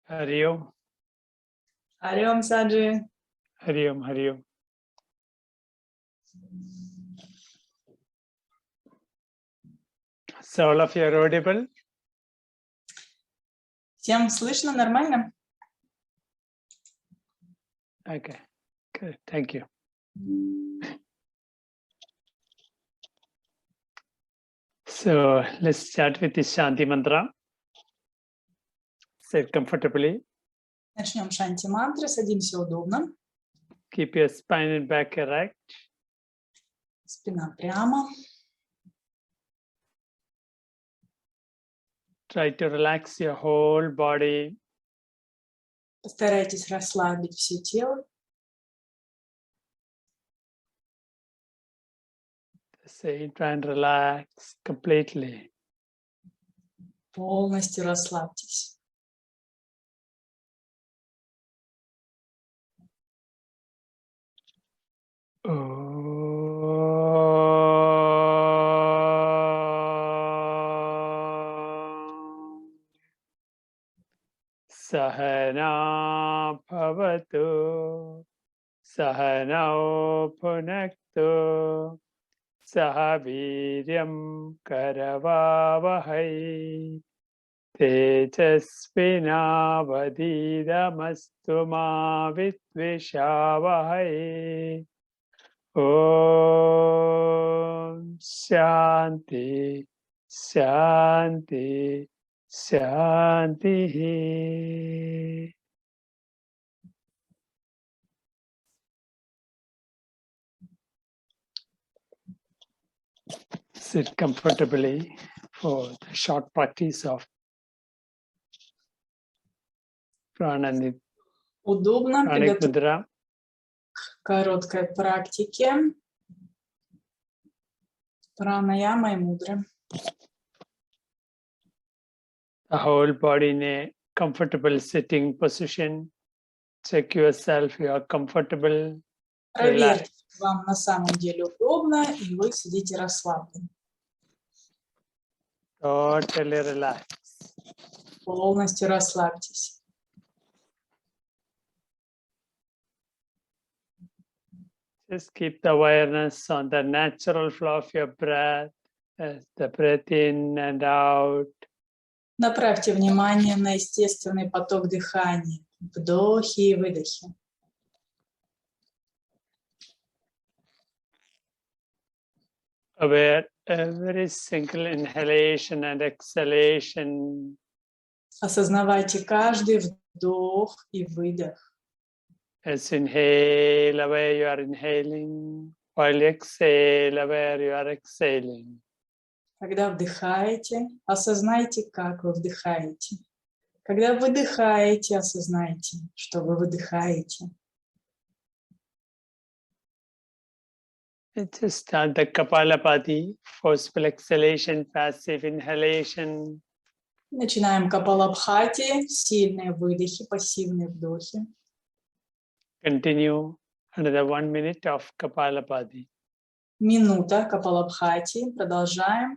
Hari Om. Hari Om, Sаджи. Hari Om, Hari Om. So all of you are audible? Всем слышно нормально? Okay, good. Thank you. So let's start with the Shanti Mantra. Sit comfortably. Начнем Шанти Мантры. Садимся удобно. Keep your spine and back erect. Спина прямо. Try to relax your whole body. Постарайтесь расслабить все тело. Say, try and relax completely. Полностью расслабьтесь. Sahana bhavatu, Sahanau punaktu, Sahaviryam karavavahai, Tejasvinavadidamastu ma vitveshavahai. Om Shanti, Shanti, Shanti. Sit comfortably for the short practice of Prana Удобно. Mudra. Короткой практике Пранаяма и Мудры. The whole body in a comfortable sitting position. Check yourself, you are comfortable. Проверьте, вам на самом деле удобно, и вы сидите расслабленно. Totally relax. Полностью расслабьтесь. Just keep the awareness on the natural flow of your breath, as the breath in and out. Направьте внимание на естественный поток дыхания, вдохи и выдохи. Aware every single inhalation and exhalation. Осознавайте каждый вдох и выдох. As you inhale, aware you are inhaling, while you exhale, aware you are exhaling. Когда вдыхаете, осознайте, как вы вдыхаете. Когда выдыхаете, осознайте, что вы выдыхаете. Just start the Kapalabhati, forceful exhalation, passive inhalation. Начинаем Капалабхати, сильные выдохи, пассивные вдохи. Continue another 1 minute of Kapalabhati. Минута Капалабхати, продолжаем.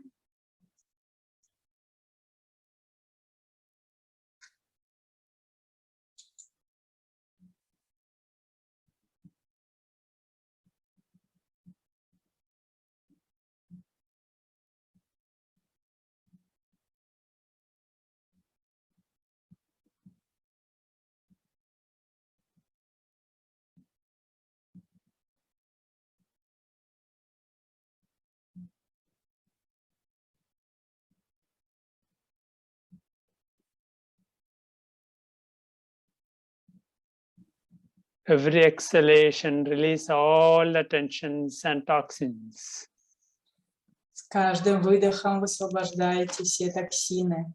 Every exhalation, release all the tensions and toxins. С каждым выдохом высвобождаете все токсины.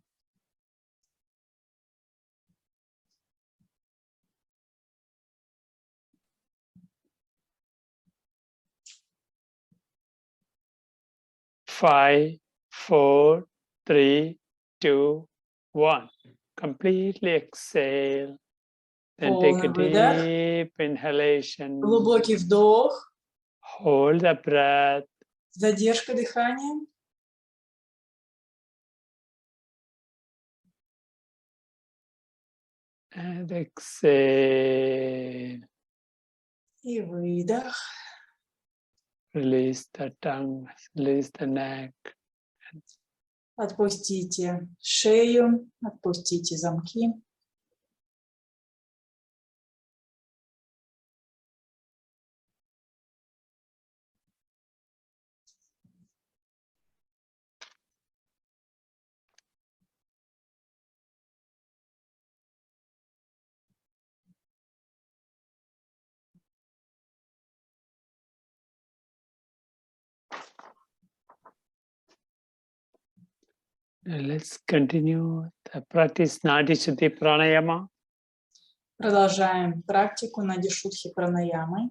Five, 4, 3, 2, 1. Completely exhale. Then take a deep inhalation. Глубокий вдох. Hold the breath. Задержка дыхания. And exhale. И выдох. Release the tongue, release the neck. Отпустите шею, отпустите замки. Let's continue the practice Nadishuddhi Pranayama. Продолжаем практику Надишудхи пранаямы.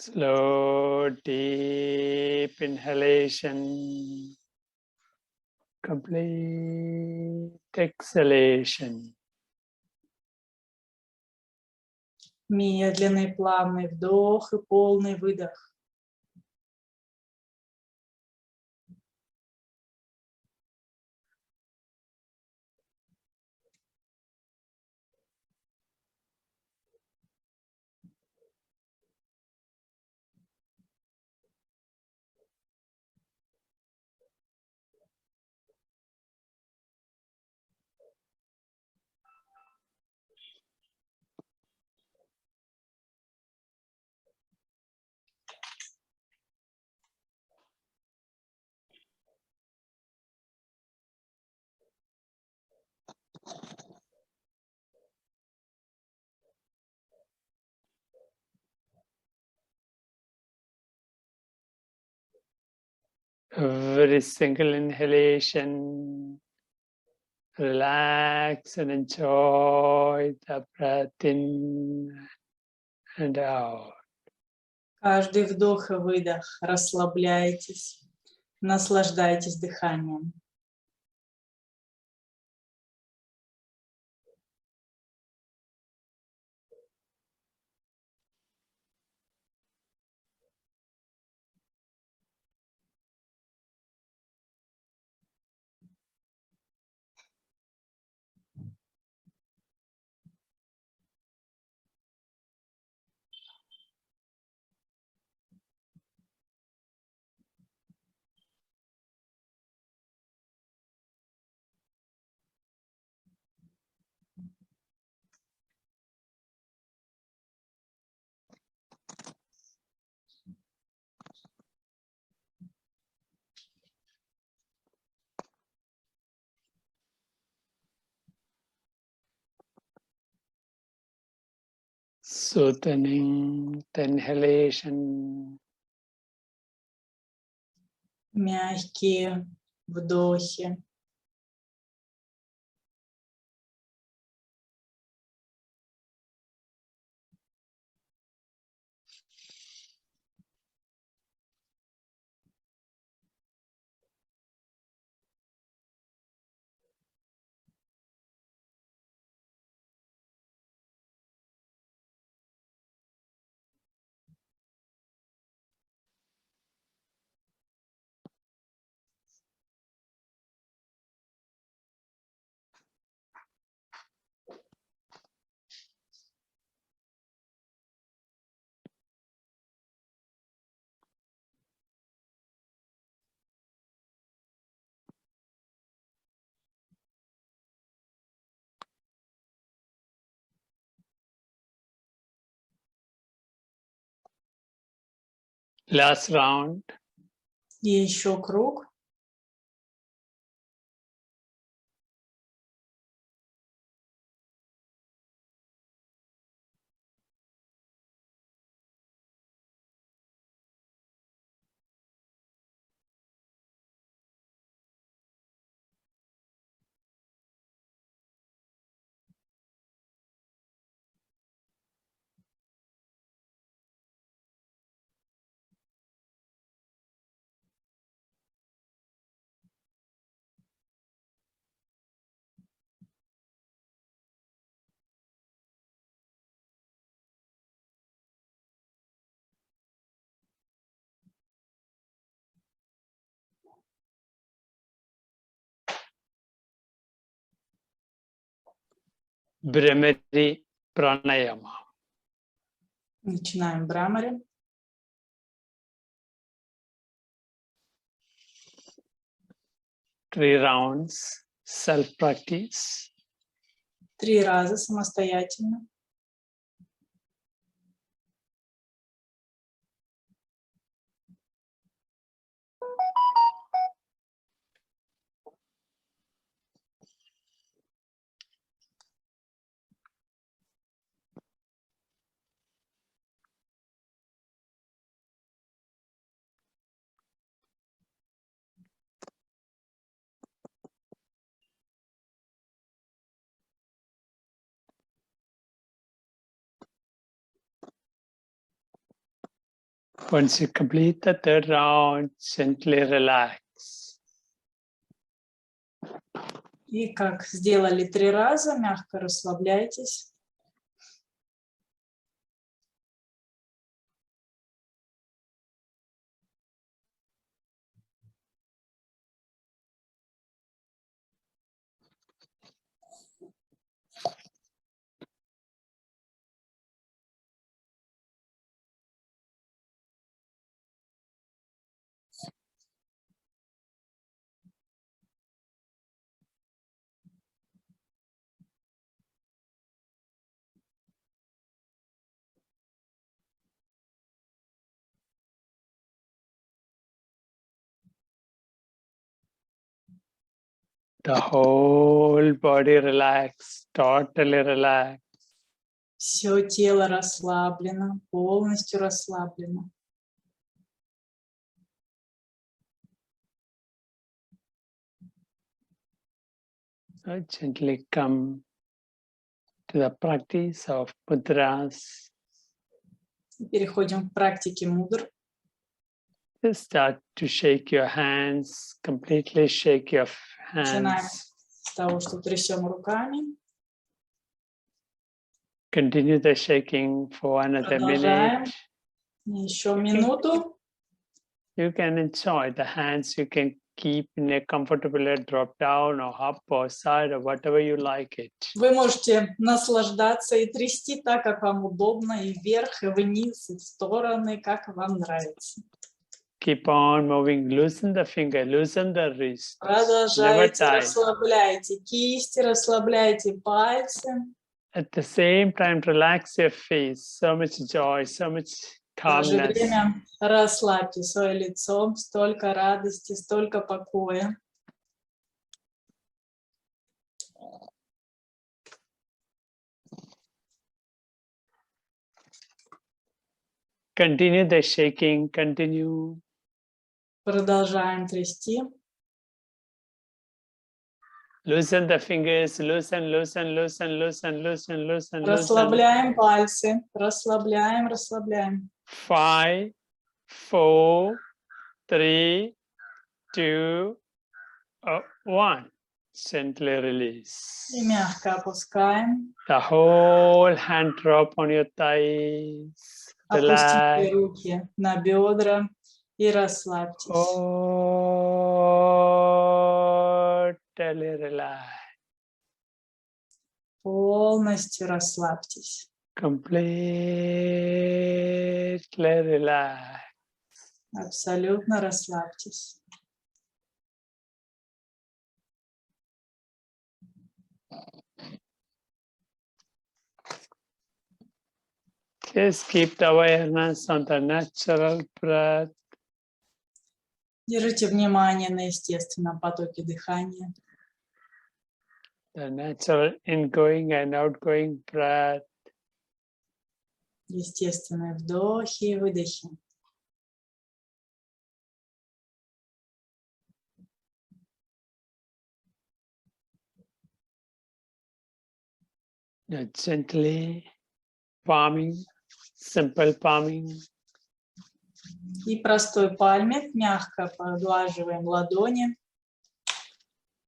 Slow, deep inhalation, complete exhalation. Медленный, плавный вдох и полный выдох. Every single inhalation, relax and enjoy the breath in and out. Каждый вдох и выдох. Расслабляйтесь. Наслаждайтесь дыханием. Soothing the inhalation, Мягкие вдохи. last round. И еще круг. Brahmari Pranayama. Начинаем Брамари. Three rounds, self-practice. 3 раза самостоятельно. Once you complete the third round, gently relax. И как сделали 3 раза, мягко расслабляйтесь. The whole body relax, totally relax. Все тело расслаблено, полностью расслаблено. So gently come to the practice of mudras. Переходим к практике мудр. Just start to shake your hands, completely shake your Начинаем hands. с того, что трясем руками. Continue the shaking for another Продолжаем. minute. Еще минуту. You can enjoy the hands. You can keep in a comfortable drop down or up or side or whatever you like it. Вы можете наслаждаться и трясти так, как вам удобно, и вверх, и вниз, и в стороны, как вам нравится. Keep on moving. Loosen the finger, loosen the wrist. Продолжайте, расслабляйте кисти, расслабляйте пальцы. At the same time, relax your face. So much joy, so much В то же calmness. время расслабьте свое лицо, столько радости, столько покоя. Continue the shaking, continue. Продолжаем трясти. Loosen the fingers, loosen, loosen, loosen, loosen, loosen, loosen, loosen. Расслабляем пальцы, расслабляем, расслабляем. 5, 4, 3, 2, 1. Gently release. И мягко опускаем. The whole hand drop on your thighs. Опустите Relax. руки на бедра и расслабьтесь. Totally relax. Полностью расслабьтесь. Completely relax. Абсолютно расслабьтесь. Just keep the awareness on the natural breath. Держите внимание на естественном потоке дыхания. The natural ingoing and outgoing breath. Естественные вдохи и выдохи. Gently palming, simple palming. И простой пальмик мягко поглаживаем ладони.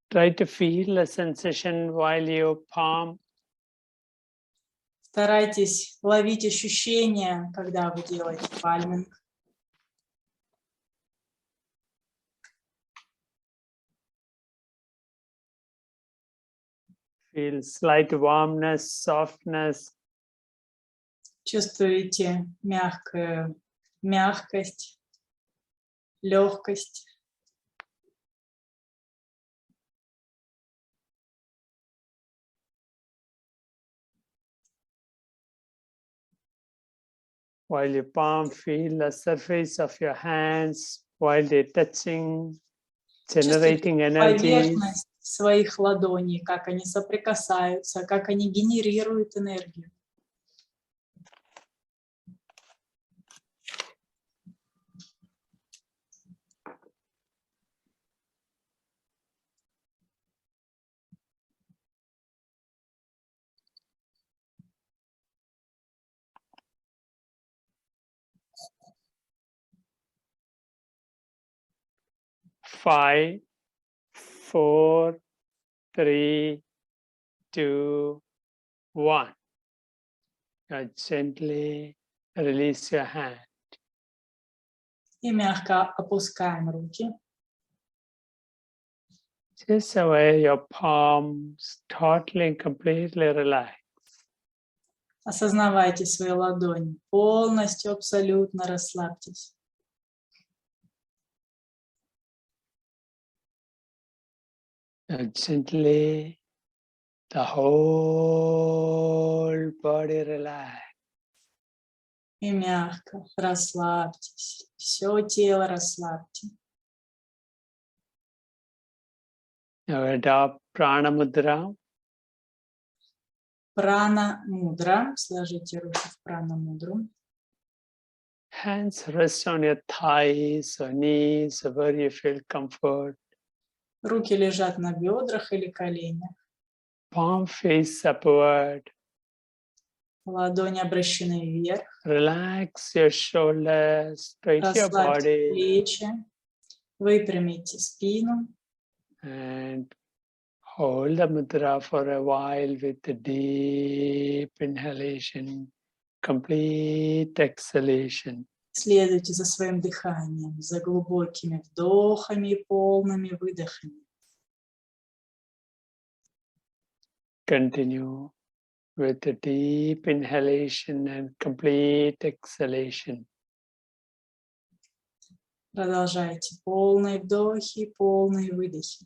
Try to feel the sensation while you palm. Старайтесь ловить ощущения, когда вы делаете пальминг. Feel slight warmness, softness. Чувствуете мягкость, легкость. While your palm feel the surface of your hands while they're touching, generating energy. Поверхность своих ладоней, как они соприкасаются, как они генерируют энергию. Five, 4, 3, 2, 1. Now gently release your hand. И мягко опускаем руки. Just aware your palms totally and completely relax. Осознавайте свои ладони. Полностью, абсолютно расслабьтесь. Now gently the whole body relax. И мягко расслабьтесь. Все тело расслабьте. Now adopt Prana Mudra. Прана Мудра. Сложите руки в Прана Мудру. Hands rest on your thighs or knees, or where you feel comfort. Руки лежат на бедрах или коленях. Palm face upward. Ладони обращены вверх. Relax your shoulders, straighten your Расслабьте body, плечи. Выпрямите спину. and hold the mudra for a while with the deep inhalation, complete exhalation. Следуйте за своим дыханием, за глубокими вдохами и полными выдохами. Continue with the deep inhalation and complete exhalation. Продолжайте полные вдохи и полные выдохи.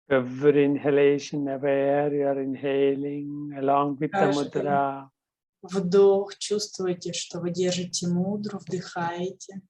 Every inhalation, aware you are inhaling along with the Каждый mudra. вдох, чувствуйте, что вы держите мудру, вдыхаете.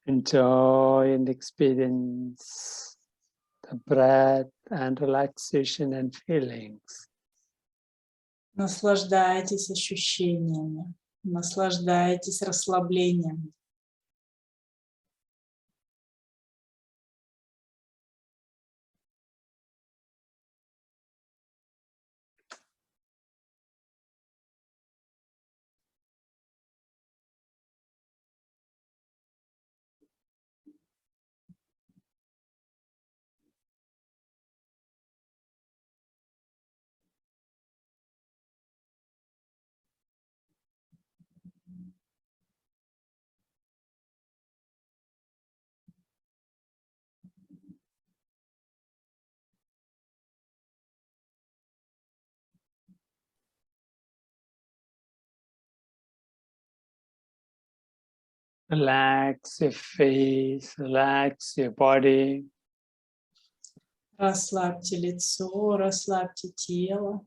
Enjoy and experience the breath and relaxation and feelings. Наслаждайтесь ощущениями, наслаждайтесь расслаблением. Relax your face, relax your body. Расслабьте лицо, расслабьте тело.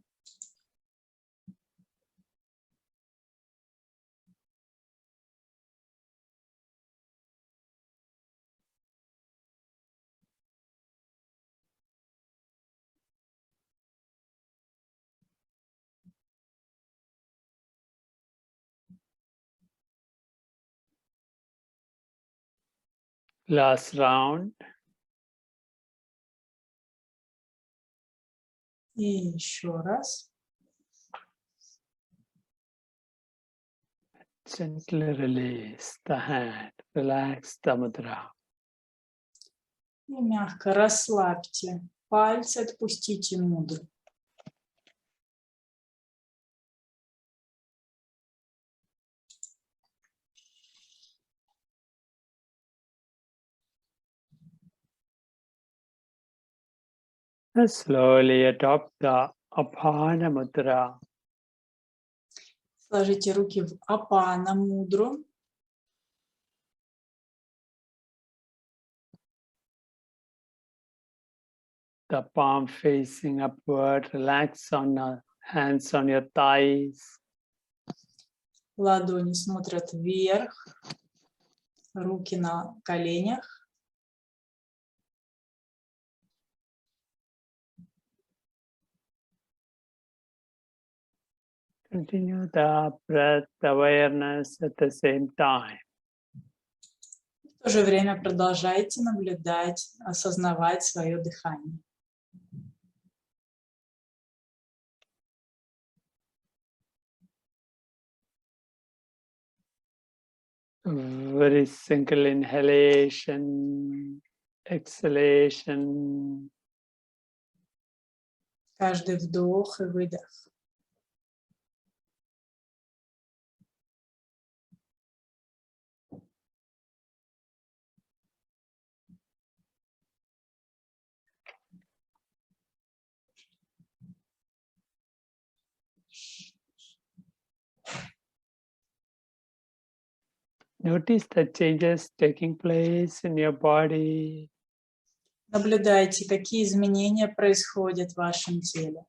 Last round. И еще раз. Gently release the hand. Relax the mudra. И мягко расслабьте пальцы, отпустите мудру. And slowly adopt the Apana Mudra. Сложите руки в Апана Мудру. The palm facing upward. Relax on your hands on your thighs. Ладони смотрят вверх. Руки на коленях. Continue the breath awareness at the same time. В то же время продолжайте наблюдать, осознавать свое дыхание. Very single inhalation, exhalation. Каждый вдох и выдох. Notice the changes taking place in your body. Наблюдайте, какие изменения происходят в вашем теле.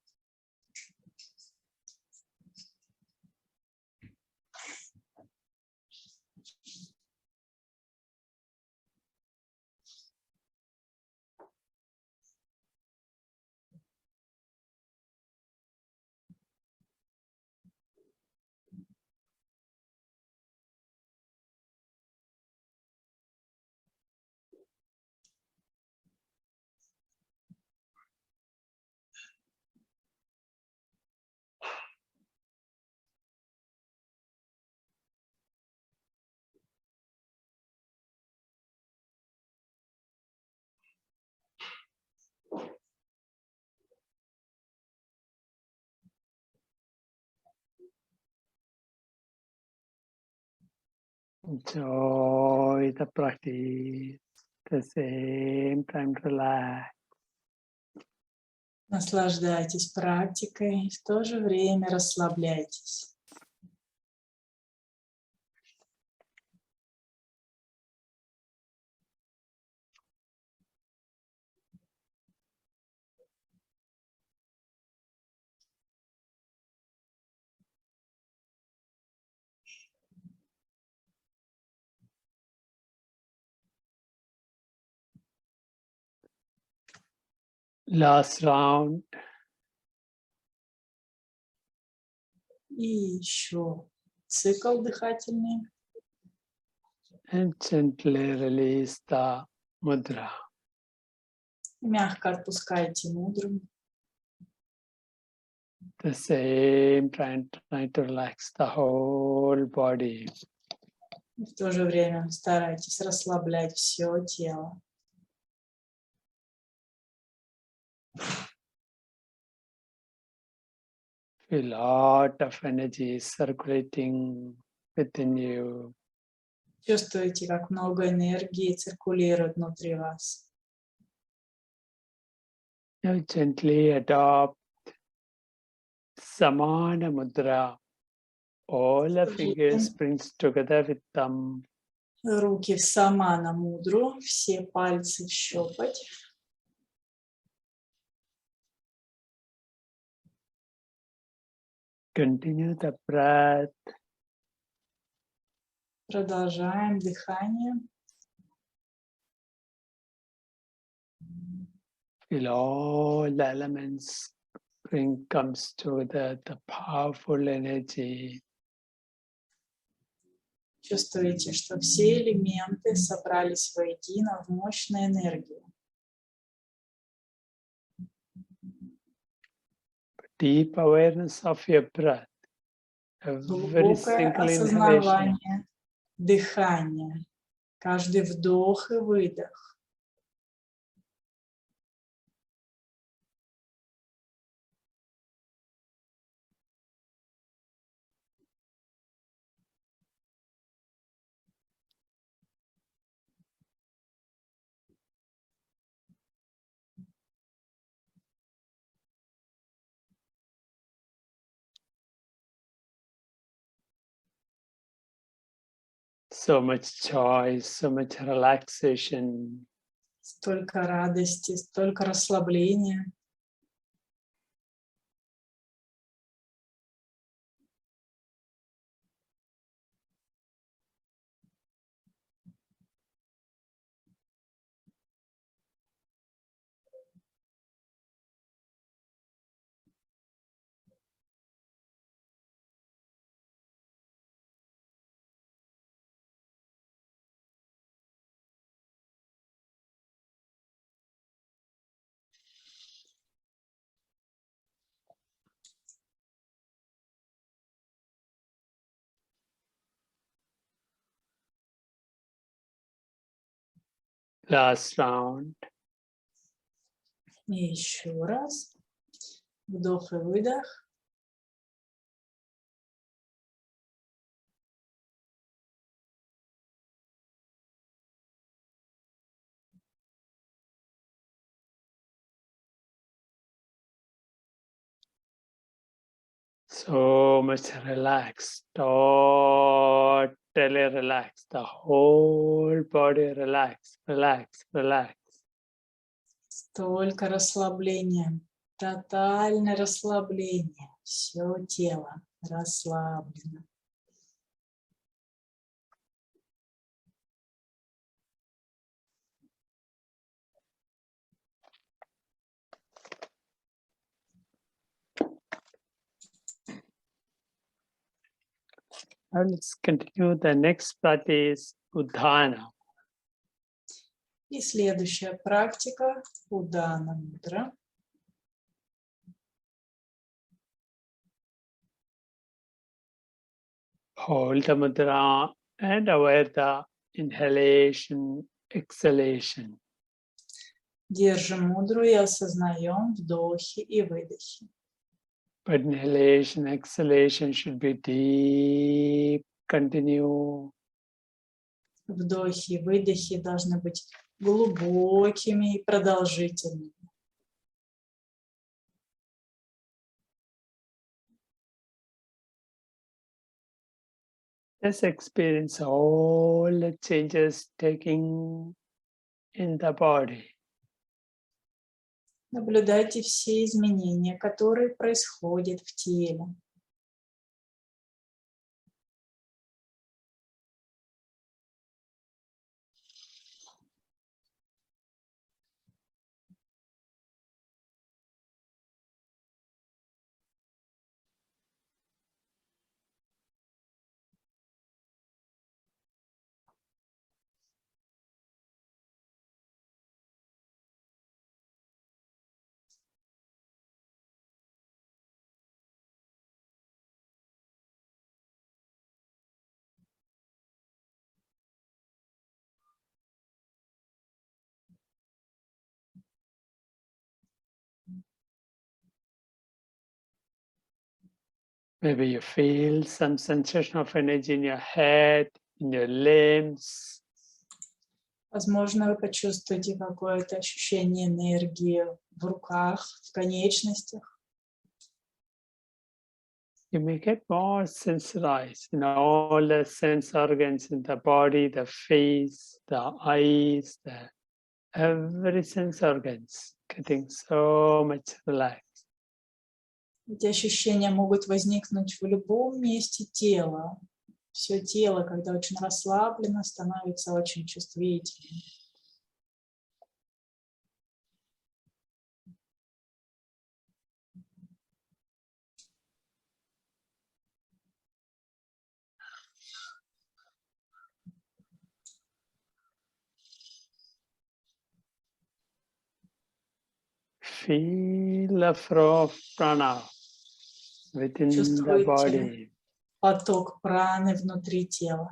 Enjoy the practice. At the same time, relax. Наслаждайтесь практикой, в то же время расслабляйтесь. Last round. И еще цикл дыхательный. And gently release the mudra. Мягко отпускайте мудру. The same, trying to relax the whole body. И в то же время старайтесь расслаблять все тело. Feel a lot of energy circulating within you. Чувствуете, как много энергии циркулирует внутри вас. Now gently adopt Samana Mudra. All the fingers brings together with thumb. Руки в Самана Мудру, все пальцы в щепоть. Continue the breath. Продолжаем дыхание. Feel all the elements comes together, the powerful energy. Чувствуете, что все элементы собрались воедино в мощную энергию. Deep awareness of your breath. Every Глубокое single inhalation. осознавание дыхания. Каждый вдох и выдох. So much joy, so much relaxation. Столько радости, столько расслабления. Last round. И еще раз. Вдох и выдох. So much relaxed, totally relaxed. The whole body relax, relax, relax. Столько расслабления. Тотальное расслабление. Все тело расслаблено. Now let's continue. The next practice, Udana. И следующая практика – Удана Мудра. Hold the mudra and aware the inhalation, exhalation. Держим мудру и осознаем вдохи и выдохи. But inhalation, exhalation should be deep, continue. Вдохи и выдохи должны быть глубокими и продолжительными. Just experience all the changes taking in the body. Наблюдайте все изменения, которые происходят в теле. Maybe you feel some sensation of energy in your head, in your limbs. Возможно, вы почувствуете какое-то ощущение энергии в руках, в конечностях. You may get more sensitized in all the sense organs in the body, the face, the eyes, every sense organs getting so much relaxed. Эти ощущения могут возникнуть в любом месте тела. Все тело, когда очень расслаблено, становится очень чувствительным. Feel the flow of prana within the Чувствуйте body. поток праны внутри тела.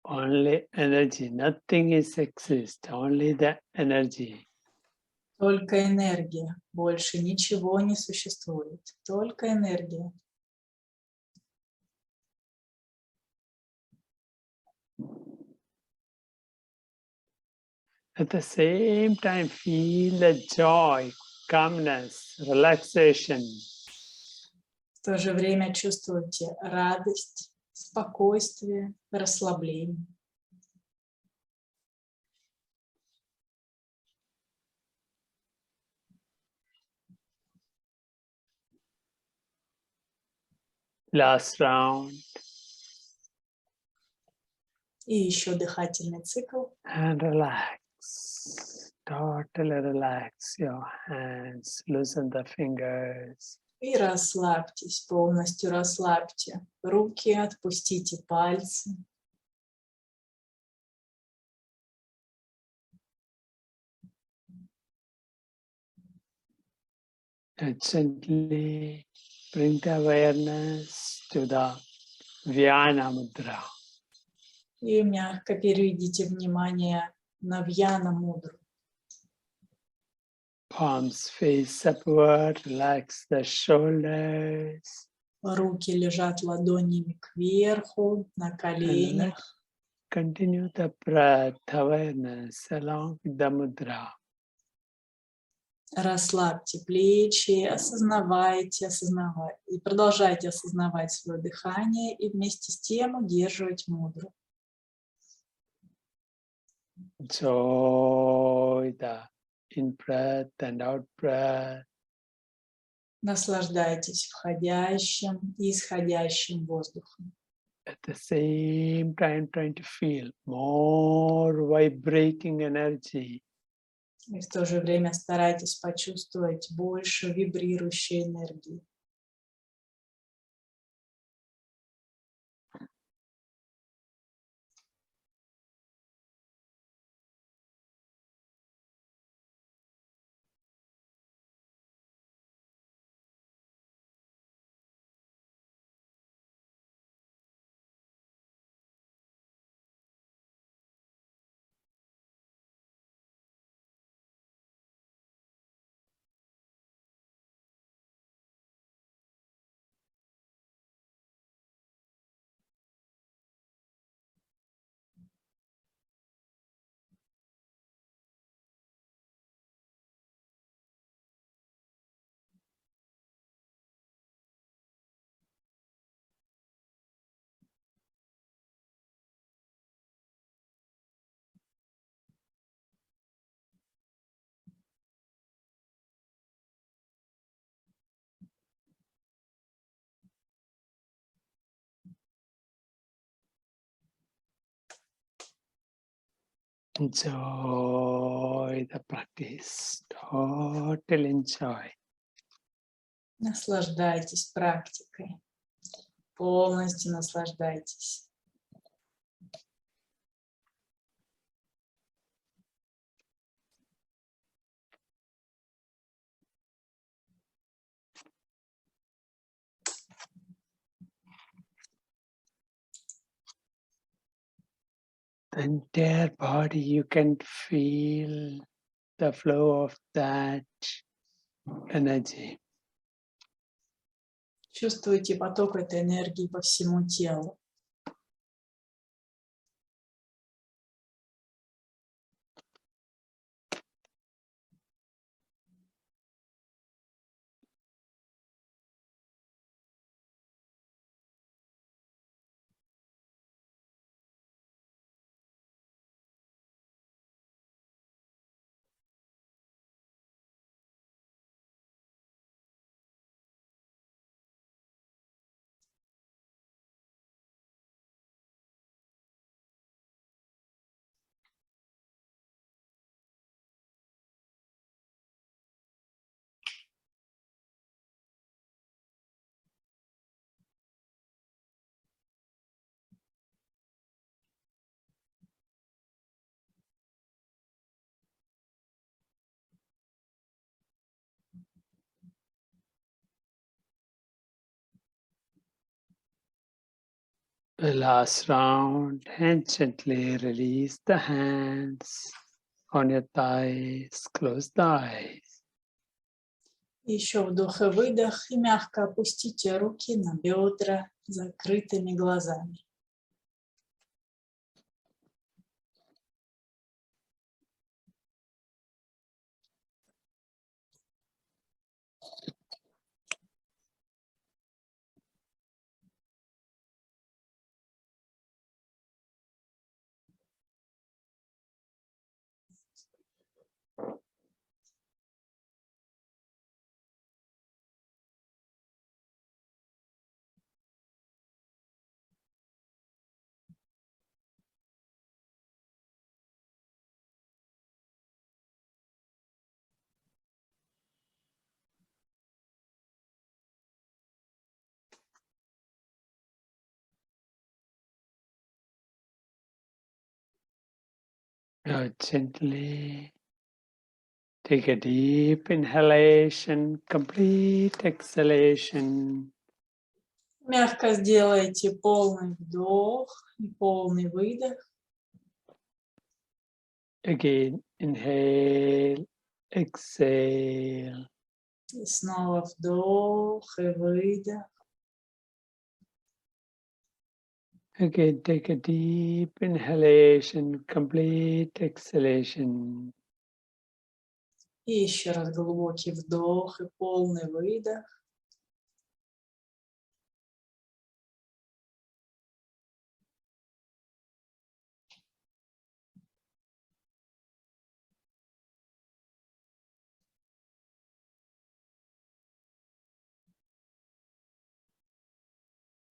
Only energy, nothing is exist, only the energy. Только энергия, больше ничего не существует, только энергия. At the same time, feel the joy, calmness, relaxation. В то же время чувствуйте радость, спокойствие, расслабление. Last round. И еще дыхательный цикл. And relax. Totally relax your hands. Loosen the fingers. И расслабьтесь, полностью расслабьте руки, отпустите пальцы. And gently bring the awareness to the Vьяна Мудра. И мягко переведите внимание на Вьяна Мудру. Palms face upward, relax the shoulders. Руки лежат ладонями кверху, на коленях. Continue the breath awareness along with the mudra. Расслабьте плечи, осознавайте, и продолжайте осознавать свое дыхание и вместе с тем удерживать мудру. Enjoy the in-breath and out-breath. Наслаждайтесь входящим и исходящим воздухом. At the same time, trying to feel more vibrating energy. И в то же время старайтесь почувствовать больше вибрирующей энергии. Enjoy the practice. Total enjoy. Наслаждайтесь практикой. Полностью наслаждайтесь. The entire body, you can feel the flow of that energy. Чувствуйте поток этой энергии по всему телу. The last round, and gently release the hands on your thighs, close the eyes. Еще вдох и выдох, и мягко опустите руки на бедра закрытыми глазами. Now gently take a deep inhalation, complete exhalation. Мягко сделайте полный вдох и полный выдох. Again, inhale, exhale. И снова вдох и выдох. Again, take a deep inhalation, complete exhalation. И еще раз глубокий вдох и полный выдох.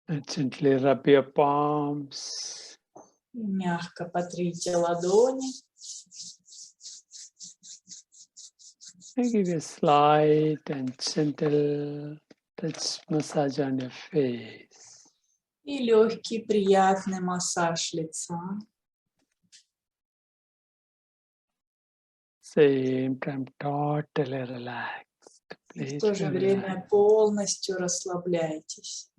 And gently rub your palms. И мягко потрите ладони. And give a slight and gentle touch massage on your face. И легкий приятный массаж лица. Same time, totally relaxed. И в то же время полностью расслабляйтесь.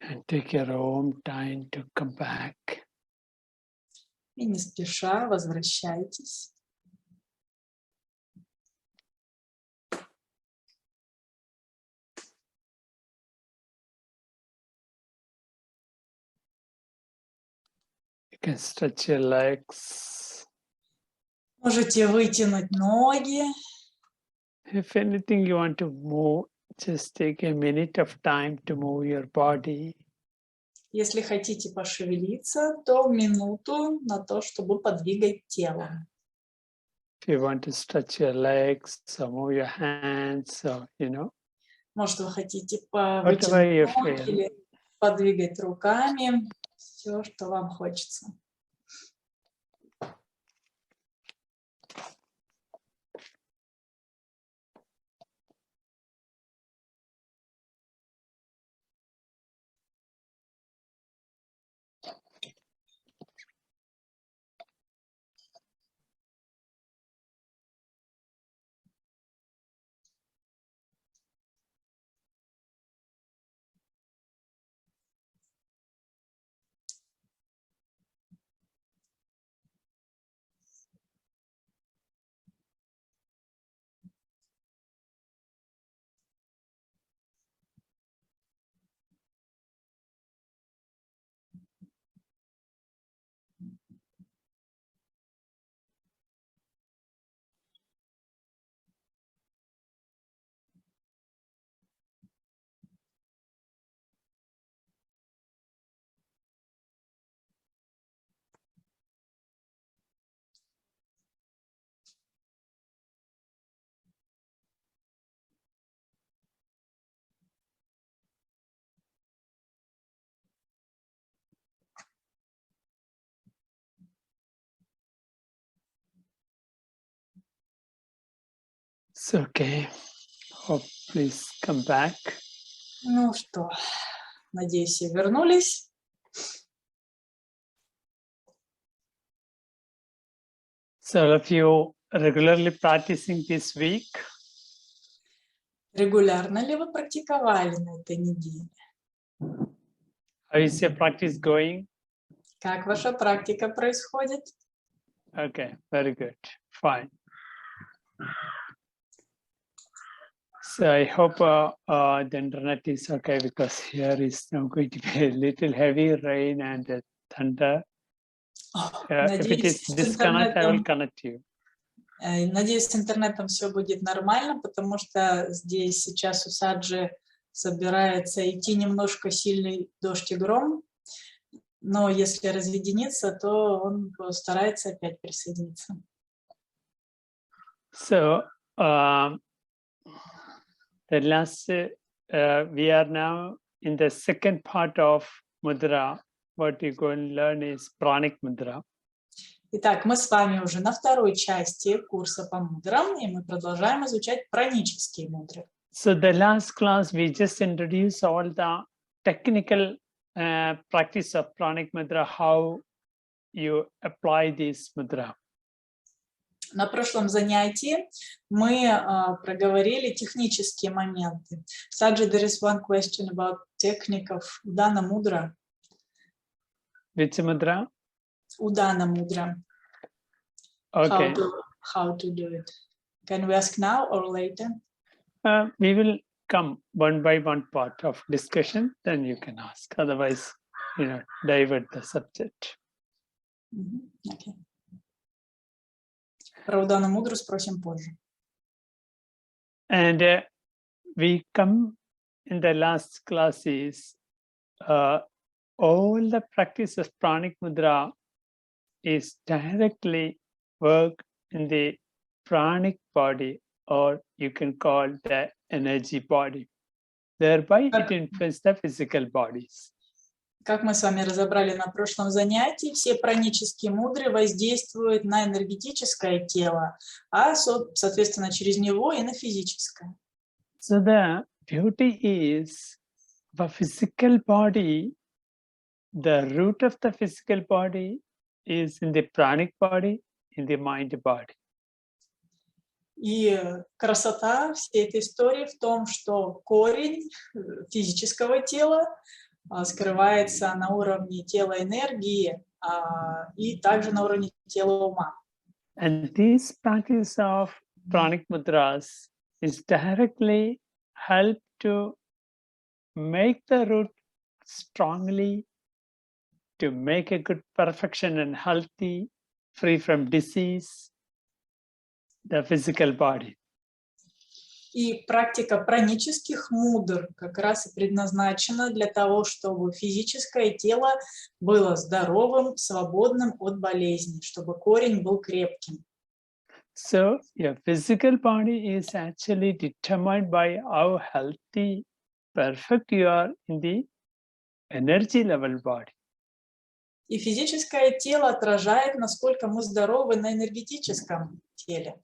And take your own time to come back. И не спеша возвращайтесь. You can stretch your legs. Можете вытянуть ноги. If anything you want to move, just take a minute of time to move your body. Если хотите пошевелиться, то минуту на то, чтобы подвигать тело. If you want to stretch your legs or move your hands, so Может, вы хотите whatever you вытянуть ноги feel. или подвигать руками. Все, что вам хочется. It's okay. Hope please come back. Ну что, надеюсь, все вернулись. So if you regularly practicing this week, Регулярно ли вы практиковали на этой неделе? how is your practice going? Как ваша практика происходит? Okay, very good, fine. So I hope the internet is okay, because here is now going to be a little heavy rain and thunder. If it is disconnect, I will connect you. Надеюсь, с интернетом все будет нормально, потому что здесь сейчас у Саджи собирается идти немножко сильный дождь и гром, но если разъединиться, то он постарается опять присоединиться. So the last we are now in the second part of Mudra. What you're going to learn is Pranic Mudra. Итак, мы с вами уже на второй части курса по мудрам, и мы продолжаем изучать пранические мудры. So the last class we just introduced all the technical practice of Pranic Mudra, how you apply this mudra. На прошлом занятии мы проговорили технические моменты. Саджи, there is one question about technique of Удана Мудра. Which mudra? Удана Мудра. Okay. How to do it? Can we ask now or later? We will come one by one part of discussion, then you can ask. Otherwise, divert the subject. Okay. Про Удану Мудру спросим позже. And we come in the last classes, all the practice of Pranic Mudra is directly work in the pranic body, or you can call the energy body. Thereby, it influences the physical bodies. Как мы с вами разобрали на прошлом занятии, все пранические мудры воздействуют на энергетическое тело, а, соответственно, через него и на физическое. So the beauty is the physical body, the root of the physical body is in the pranic body, in the mind body. И красота всей этой истории в том, что корень физического тела скрывается на уровне тела энергии и также на уровне тела ума. And this practice of Pranic Mudras is directly help to make the root strongly, to make a good perfection and healthy, free from disease, the physical body. И практика пранических мудр как раз и предназначена для того, чтобы физическое тело было здоровым, свободным от болезней, чтобы корень был крепким. So your physical body is actually determined by how healthy, perfect you are in the energy level body. И физическое тело отражает, насколько мы здоровы на энергетическом теле.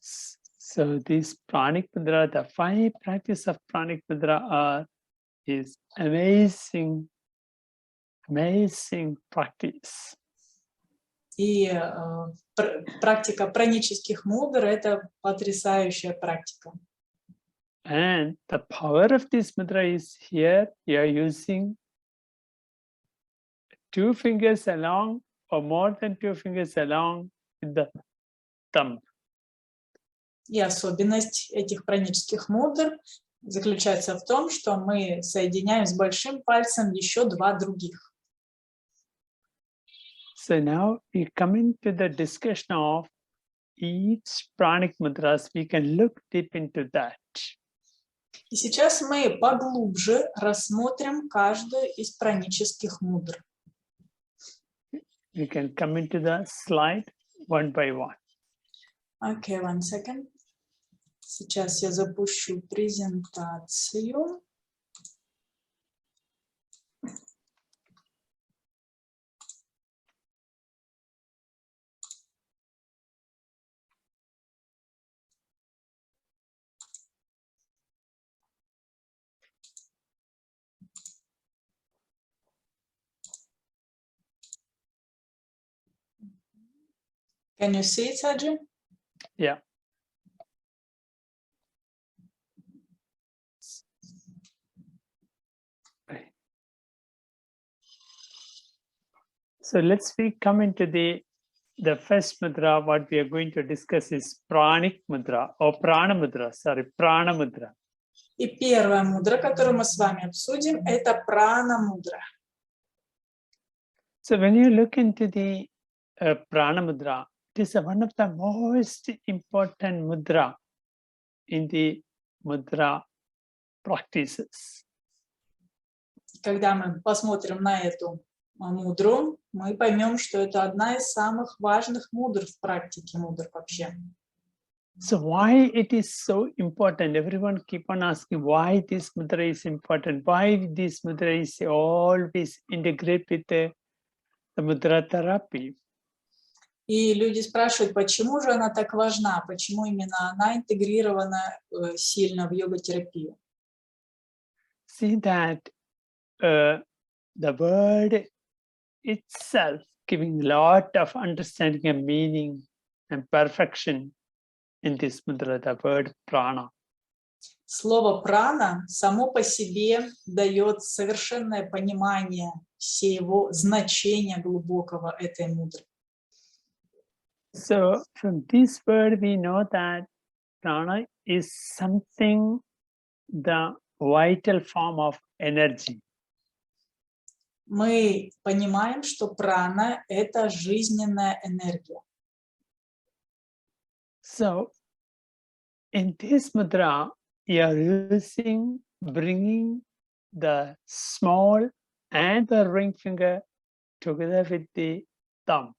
So this Pranic Mudra, the 5 practice of Pranic Mudra is amazing practice. И практика пранических мудр – это потрясающая практика. And the power of this mudra is here. You are using 2 fingers along, or more than 2 fingers along with the thumb. И особенность этих пранических мудр заключается в том, что мы соединяем с большим пальцем еще 2 других. So now we come into the discussion of each pranic mudras. We can look deep into that. И сейчас мы поглубже рассмотрим каждую из пранических мудр. We can come into the slide one by one. Okay, one second. Сейчас я запущу презентацию. Can you see it, Саджи? Yeah. So let's come into the first mudra. What we are going to discuss is Pranic Mudra or Prana Mudra. Sorry, Prana Mudra. И первая мудра, которую мы с вами обсудим, это Прана Мудра. So when you look into the Prana Mudra, it is one of the most important mudra in the mudra practices. Когда мы посмотрим на эту мудру, мы поймем, что это одна из самых важных мудр в практике мудр вообще. So why it is so important? Everyone keep on asking why this mudra is important. Why this mudra is always integrated with the mudra therapy. И люди спрашивают, почему же она так важна, почему именно она интегрирована сильно в йога-терапию. See that the word itself giving a lot of understanding and meaning and perfection in this mudra, the word prana. Слово прана само по себе дает совершенное понимание всего значения глубокого этой мудры. So from this word we know that prana is something, the vital form of energy. Мы понимаем, что прана – это жизненная энергия. So in this mudra, you are bringing the small and the ring finger together with the thumb.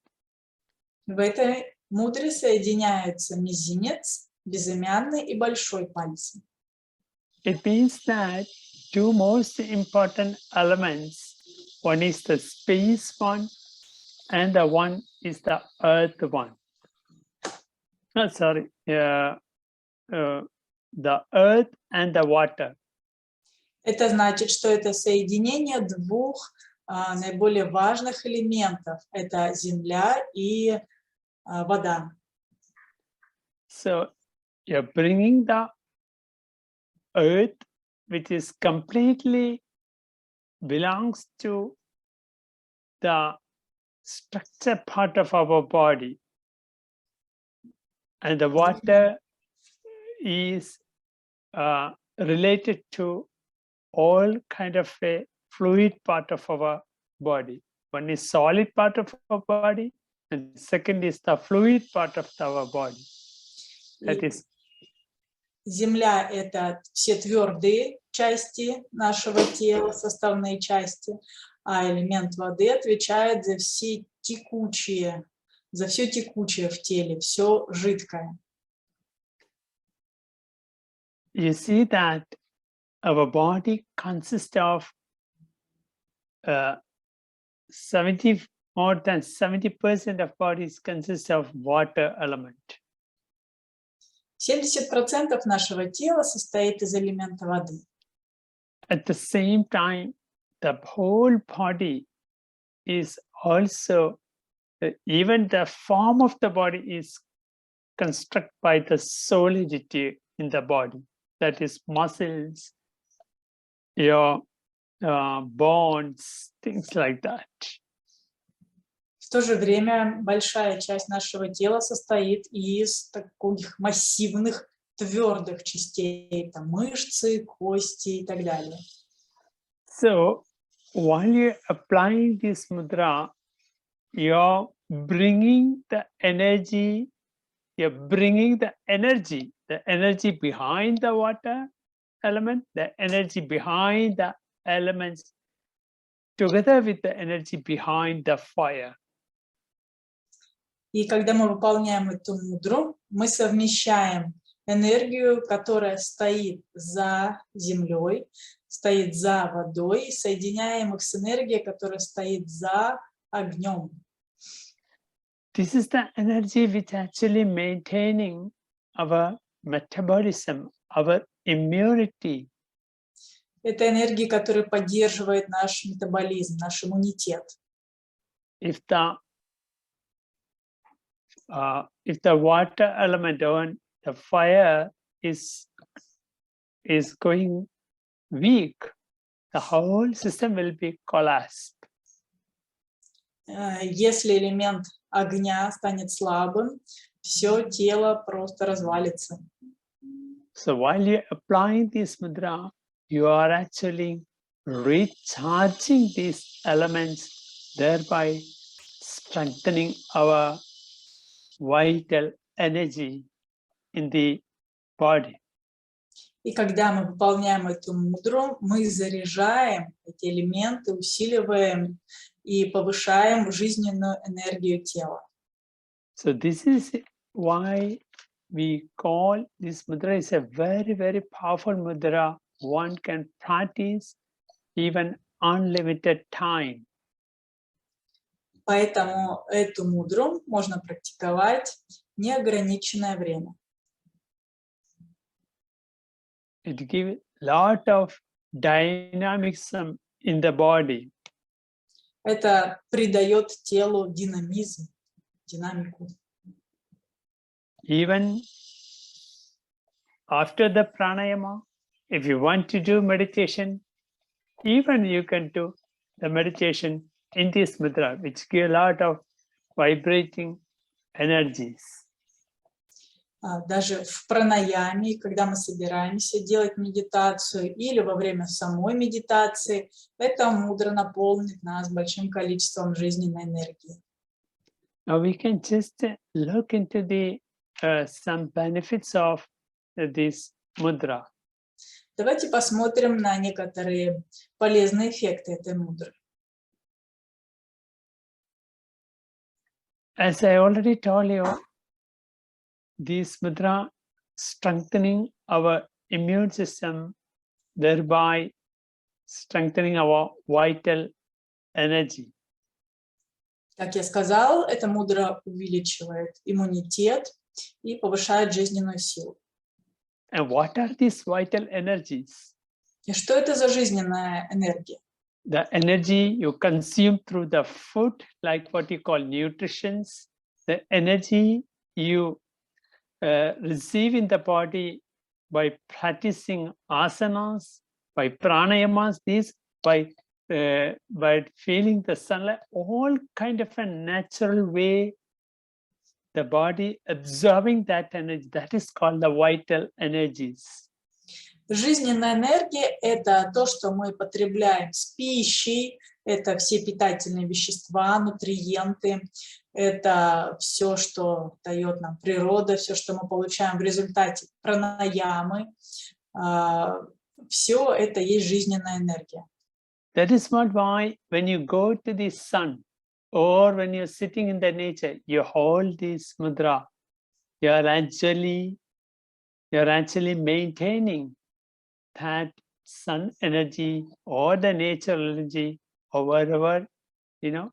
В этой мудре соединяются мизинец, безымянный и большой пальцы. It means that two most important elements, one is the space one and the one is the earth one. Oh, sorry, the earth and the water. Это значит, что это соединение двух наиболее важных элементов. Это земля и вода. So you're bringing the earth, which is completely belongs to the structure part of our body. And the water is related to all kind of a fluid part of our body. One is solid part of our body, and second is the fluid part of our body. That is. Земля – это все твердые части нашего тела, составные части, а элемент воды отвечает за все текучие, за все текучее в теле, все жидкое. You see that our body consists of more than 70% of bodies consist of water element. 70% нашего тела состоит из элемента воды. At the same time, the whole body is also, even the form of the body is constructed by the solidity in the body. That is muscles, your bones, things like that. В то же время большая часть нашего тела состоит из таких массивных, твердых частей, там, мышцы, кости и так далее. So, while you're applying this mudra, you're bringing the energy, the energy behind the water element, the energy behind the elements, together with the energy behind the fire. И когда мы выполняем эту мудру, мы совмещаем энергию, которая стоит за землей, стоит за водой, и соединяем их с энергией, которая стоит за огнем. This is the energy which actually maintaining our metabolism, our immunity. Это энергия, которая поддерживает наш метаболизм, наш иммунитет. If the if the water element on the fire is going weak, the whole system will be collapsed. Если элемент огня станет слабым, все тело просто развалится. So while you're applying this mudra, you are actually recharging these elements, thereby strengthening our vital energy in the body. И когда мы выполняем эту мудру, мы заряжаем эти элементы, усиливаем и повышаем жизненную энергию тела. So this is why we call this mudra is a very, very powerful mudra. One can practice even unlimited time. Поэтому эту мудру можно практиковать неограниченное время. It gives a lot of dynamism in the body. Это придает телу динамизм, динамику. Even after the pranayama, if you want to do meditation, even you can do the meditation in this mudra, which gives a lot of vibrating energies. Даже в пранаяме, когда мы собираемся делать медитацию или во время самой медитации, эта мудра наполнит нас большим количеством жизненной энергии. Now we can just look into the some benefits of this mudra. Давайте посмотрим на некоторые полезные эффекты этой мудры. As I already told you, this mudra strengthening our immune system, thereby strengthening our vital energy. Как я сказал, эта мудра увеличивает иммунитет и повышает жизненную силу. And what are these vital energies? И что это за жизненная энергия? The energy you consume through the food, like what you call nutrition, the energy you receive in the body by practicing asanas, by pranayamas, by feeling the sunlight, all kind of a natural way, the body absorbing that energy, that is called the vital energies. Жизненная энергия – это то, что мы потребляем с пищей, это все питательные вещества, нутриенты, это все, что дает нам природа, все, что мы получаем в результате пранаямы, все это есть жизненная энергия. That is why when you go to the sun or when you're sitting in the nature, you hold this mudra, you're actually maintaining that sun energy or the natural energy or whatever, you know.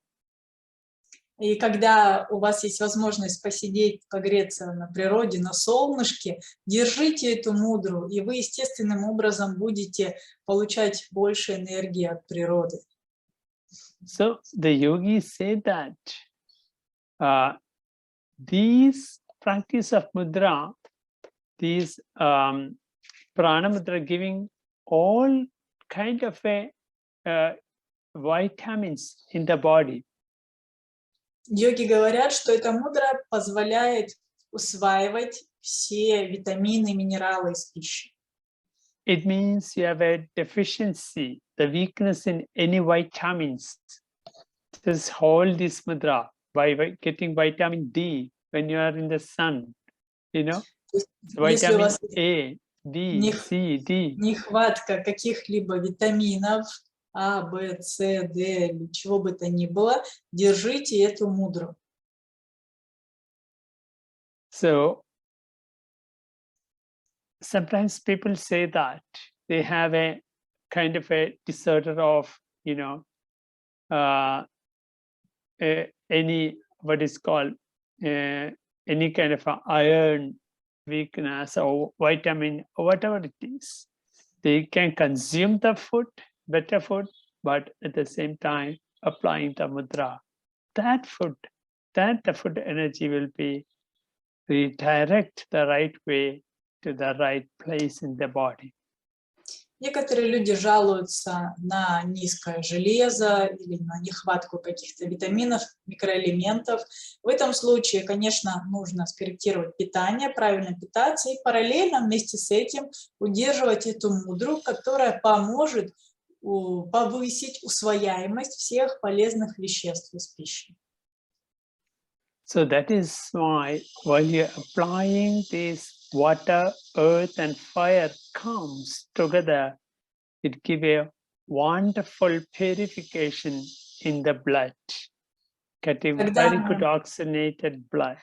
И когда у вас есть возможность посидеть, погреться на природе, на солнышке, держите эту мудру, и вы естественным образом будете получать больше энергии от природы. So the yogis say that these practice of mudra, these Prana Mudra giving all kind of vitamins in the body. Йоги говорят, что эта мудра позволяет усваивать все витамины и минералы из пищи. It means you have a deficiency, the weakness in any vitamins. Just hold this mudra by getting vitamin D when you are in the sun, you know, vitamin A, D, C, D. Нехватка каких-либо витаминов А, Б, С, Д, или чего бы то ни было, держите эту мудру. So sometimes people say that they have a kind of a disorder of, you know, any what is called any kind of iron weakness or vitamin or whatever it is. They can consume the food, better food, but at the same time applying the mudra. That food that the food energy will be redirect the right way to the right place in the body. Некоторые люди жалуются на низкое железо или на нехватку каких-то витаминов, микроэлементов. В этом случае, конечно, нужно скорректировать питание, правильно питаться и параллельно вместе с этим удерживать эту мудру, которая поможет повысить усвояемость всех полезных веществ из пищи. So that is why while you're applying this water, earth, and fire comes together, it gives a wonderful purification in the blood, getting very good oxygenated blood.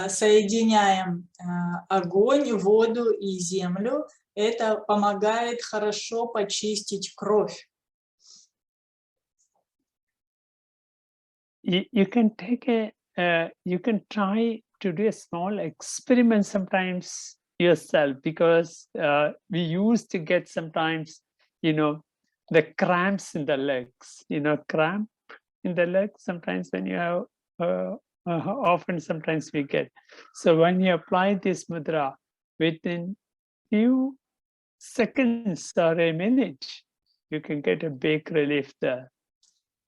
Соединяем огонь, воду и землю. Это помогает хорошо почистить кровь. You can take you can try to do a small experiment sometimes yourself, because we used to get sometimes, the cramps in the legs, cramp in the legs sometimes when you have, often sometimes we get. So when you apply this mudra, within few seconds or a minute, you can get a big relief there.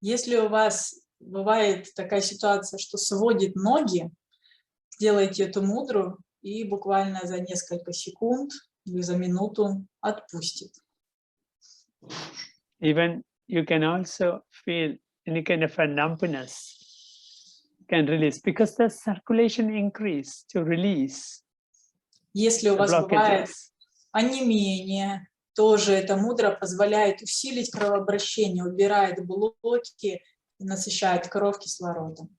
Если у вас бывает такая ситуация, что сводит ноги, сделайте эту мудру, и буквально за несколько секунд или за минуту отпустит. Even you can also feel any kind of a numbness can release, because the circulation increase to release. Если у вас бывает онемение, тоже эта мудра позволяет усилить кровообращение, убирает блоки и насыщает кровь кислородом.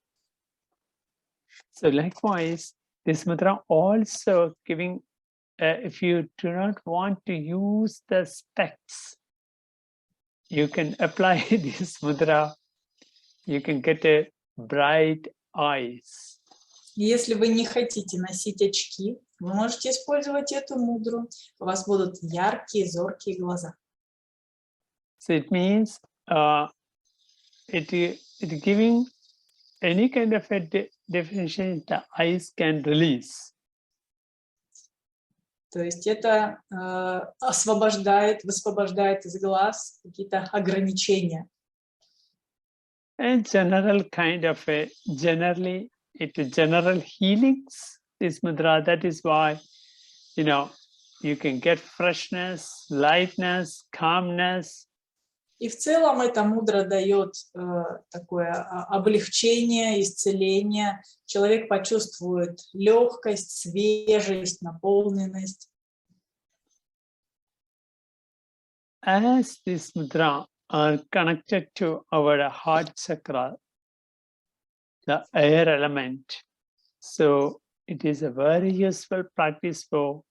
So likewise, this mudra also giving, if you do not want to use the specs, you can apply this mudra, you can get a bright eyes. Если вы не хотите носить очки, вы можете использовать эту мудру, у вас будут яркие, зоркие глаза. So it means it giving any kind of a definition the eyes can release. То есть это высвобождает из глаз какие-то ограничения. And general kind of generally general healings, this mudra, that is why, you can get freshness, lightness, calmness. И в целом эта мудра дает такое облегчение, исцеление. Человек почувствует легкость, свежесть, наполненность. As this mudra are connected to our heart chakra, the air element, so it is a very useful practice for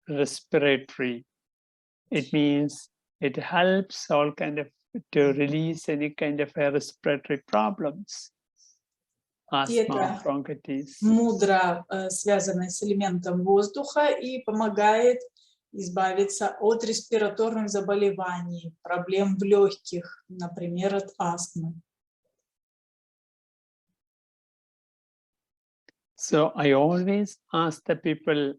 respiratory. It means it helps all kind of to release any kind of respiratory problems, asthma, bronchitis. Мудра, связанная с элементом воздуха, и помогает избавиться от респираторных заболеваний, проблем в легких, например, от астмы. So I always ask the people,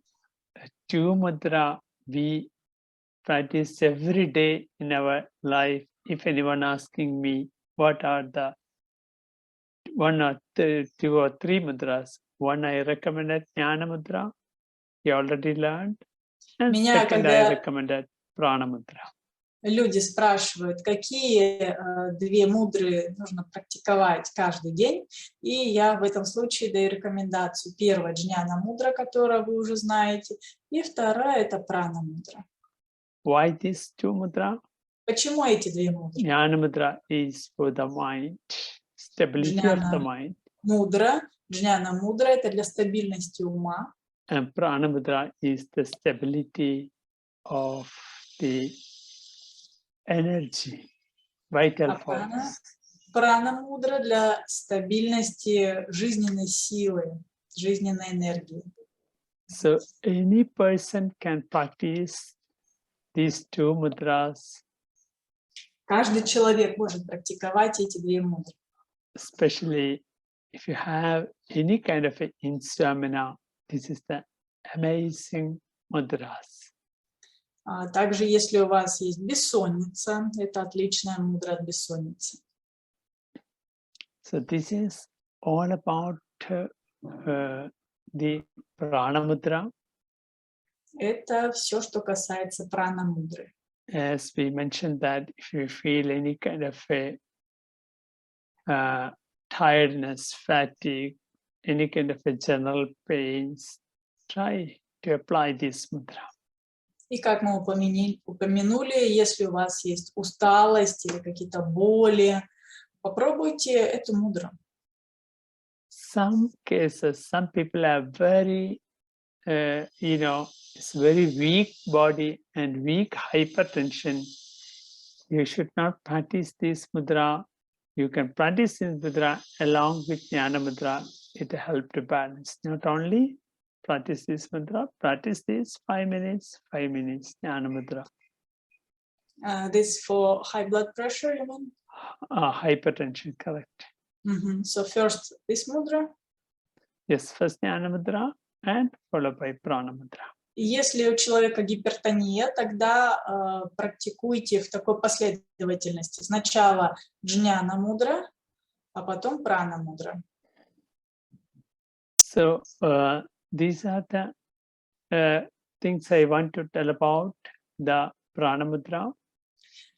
two mudra we practice every day in our life. If anyone asking me what are the one or two or three mudras, one I recommended Vьяна Mudra, you already learned, and second I recommended Prana Mudra. Люди спрашивают, какие две мудры нужно практиковать каждый день, и я в этом случае даю рекомендацию. Первая — Вьяна Мудра, которую вы уже знаете, и вторая — это Прана Мудра. Why these two mudra? Почему эти две мудры? Vьяна Mudra is for the mind, stability of the mind. Вьяна Мудра — это для стабильности ума. And Prana Mudra is the stability of the energy, vital force. Прана Мудра для стабильности жизненной силы, жизненной энергии. So any person can practice these two mudras. Каждый человек может практиковать эти две мудры. Especially if you have any kind of insomnia, this is the amazing mudras. Также, если у вас есть бессонница, это отличная мудра от бессонницы. So this is all about the Prana Mudra. Это все, что касается Прана Мудры. As we mentioned that if you feel any kind of tiredness, fatigue, any kind of general pains, try to apply this mudra. И как мы упомянули, если у вас есть усталость или какие-то боли, попробуйте эту мудру. Some cases, some people have very, it's very weak body and weak hypertension. You should not practice this mudra. You can practice this mudra along with Vьяна Mudra. It will help to balance. Not only practice this mudra, practice this 5 minutes, Vьяна Mudra. This for high blood pressure, you mean? Hypertension, correct. So first this mudra. Yes, first Vьяна Mudra and followed by Prana Mudra. Если у человека гипертония, тогда практикуйте в такой последовательности. Сначала Вьяна Мудра, а потом Прана Мудра. So these are the things I want to tell about the Prana Mudra.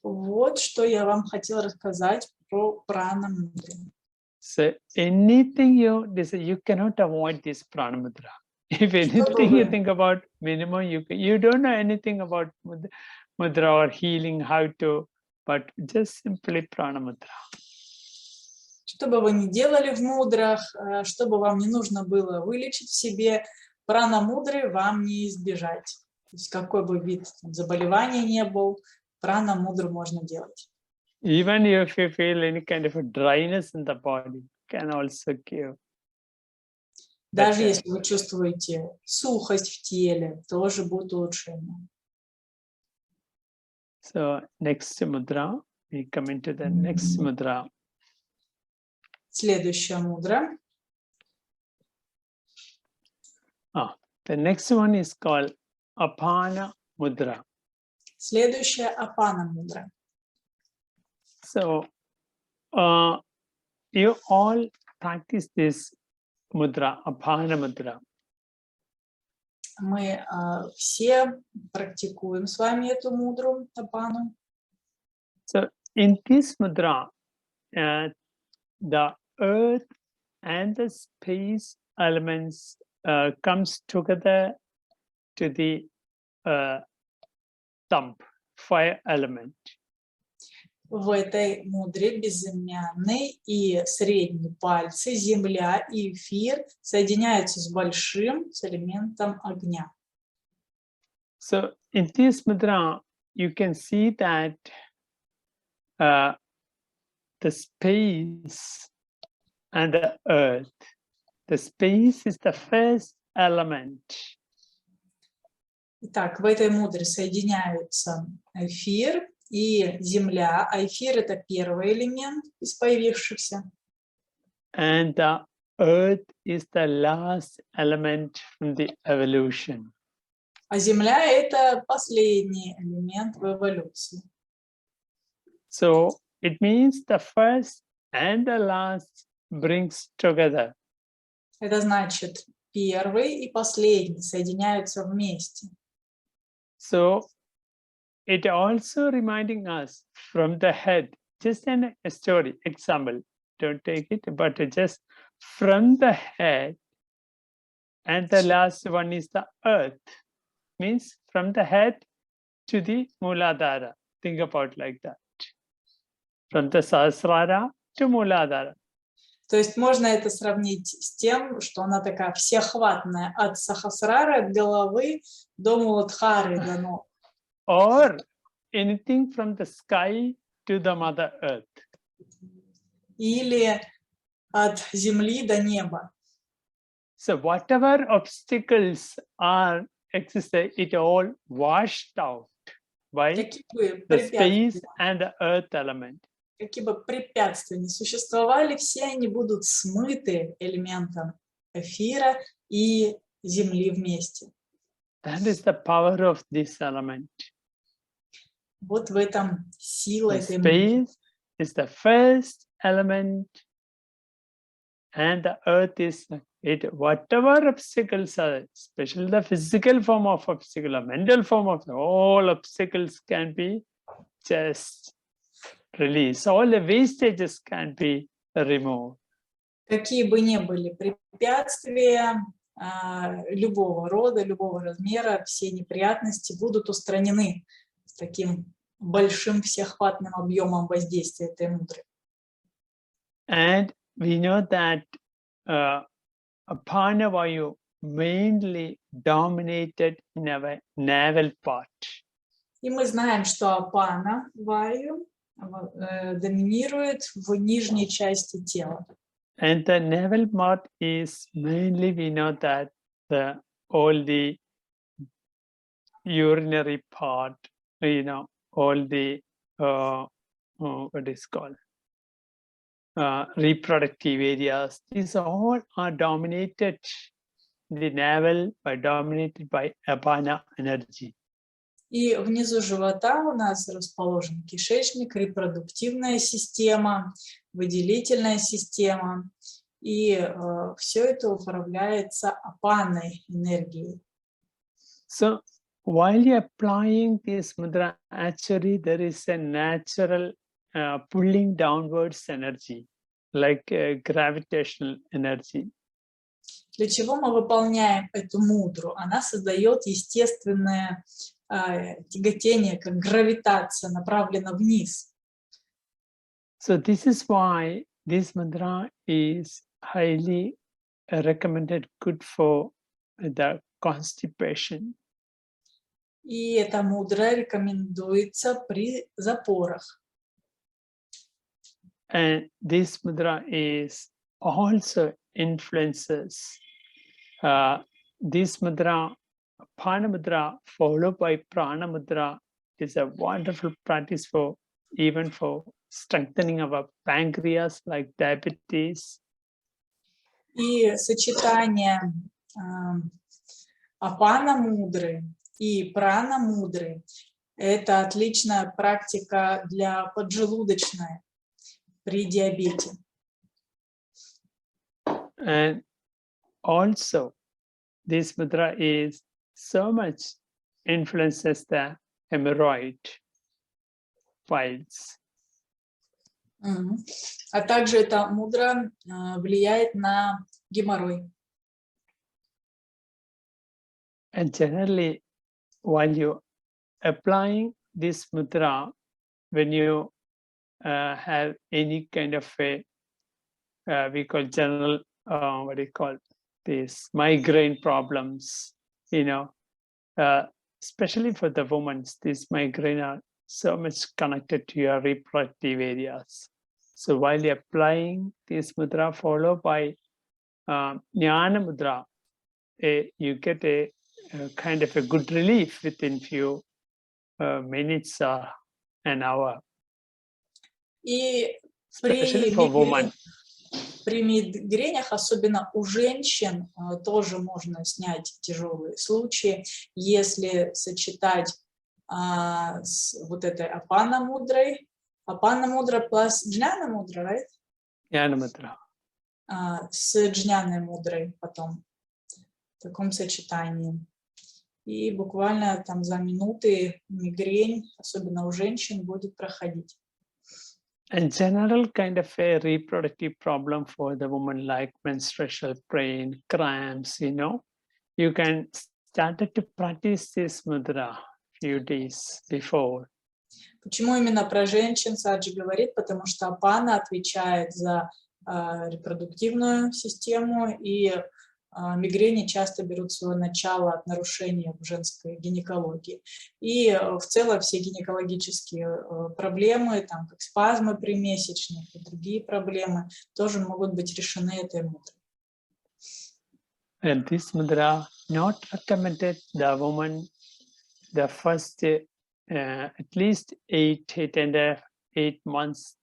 Вот что я вам хотела рассказать про Прана Мудру. So anything you cannot avoid this Prana Mudra. If anything you think about minimum, you don't know anything about mudra or healing, how to, but just simply Prana Mudra. Что бы вы ни делали в мудрах, что бы вам не нужно было вылечить в себе, Прана Мудры вам не избежать. То есть какой бы вид заболевания не был, Прана Мудру можно делать. Even if you feel any kind of a dryness in the body, can also give. Даже если вы чувствуете сухость в теле, тоже будет улучшение. So next mudra, we come into the next mudra. Следующая мудра. The next one is called Apana Mudra. Следующая Апана Мудра. So you all practice this mudra, Apana Mudra. Мы все практикуем с вами эту мудру, Апану. So in this mudra, the earth and the space elements comes together to the thumb, fire element. В этой мудре безымянный и средний пальцы, земля и эфир соединяются с большим, с элементом огня. So in this mudra, you can see that the space and the earth. The space is the first element. Итак, в этой мудре соединяются эфир и земля, а эфир — это первый элемент из появившихся. And the earth is the last element from the evolution. А земля — это последний элемент в эволюции. So it means the first and the last brings together. Это значит, первый и последний соединяются вместе. So it also reminding us from the head, just a story, example, don't take it, but just from the head, and the last one is the earth, means from the head to the Muladhara. Think about like that. From the Sahasrara to Muladhara. То есть можно это сравнить с тем, что она такая всеохватная от Сахасрары, от головы до Муладхары, до ног. Or anything from the sky to the Mother Earth. Или от земли до неба. So whatever obstacles are existed, it all washed out by the space and the earth element. какие бы препятствия ни существовали, все они будут смыты элементом эфира и земли вместе. That is the power of this element. Вот в этом сила The этой мудры. space is the first element, and the earth is it. Whatever obstacles are, especially the physical form of obstacle, or mental form of all obstacles can be just released. All the wastages can be removed. Какие бы ни были препятствия любого рода, любого размера, все неприятности будут устранены с таким большим всеохватным объемом воздействия этой мудры. And we know that Apana Vayu mainly dominated in our navel part. И мы знаем, что Апана Ваю доминирует в нижней части тела. And the navel part is mainly, we know that all the urinary part, all the what is called reproductive areas. These all are dominated. The navel dominated by Apana energy. И внизу живота у нас расположен кишечник, репродуктивная система, выделительная система. И все это управляется апанной энергией. So while you're applying this mudra, actually there is a natural pulling downwards energy, like gravitational energy. Для чего мы выполняем эту мудру? Она создает естественное тяготение, как гравитация, направлена вниз. So this is why this mudra is highly recommended, good for the constipation. И эта мудра рекомендуется при запорах. And this mudra is also influences this mudra, Apana Mudra, followed by Prana Mudra, is a wonderful practice for even for strengthening our pancreas, like diabetes. И сочетание Апана Мудры и Прана Мудры – это отличная практика для поджелудочной при диабете. And also, this mudra is so much influences the hemorrhoid piles. А также эта мудра влияет на геморрой. And generally, while you applying this mudra, when you have any kind of a we call general what do you call these migraine problems, especially for the women, these migraine are so much connected to your reproductive areas. So while you're applying this mudra, followed by Vьяна Mudra, you get a kind of a good relief within few minutes or an hour. И Especially for women. При мигренях, особенно у женщин, тоже можно снять тяжелые случаи, если сочетать с вот этой Апана Мудрой. Апана Мудра плюс Вьяна Мудра, right? Вьяна Мудра. С Вьяной Мудрой потом, в таком сочетании. И буквально там за минуты мигрень, особенно у женщин, будет проходить. And general kind of a reproductive problem for the woman, like menstrual pain, cramps, you can start to practice this mudra few days before. Почему именно про женщин Саджи говорит? Потому что Апана отвечает за репродуктивную систему, и мигрени часто берут свое начало от нарушения в женской гинекологии. И в целом все гинекологические проблемы, там, как спазмы при месячных и другие проблемы, тоже могут быть решены этой мудрой. And this mudra not recommended the woman the first at least 8 8 months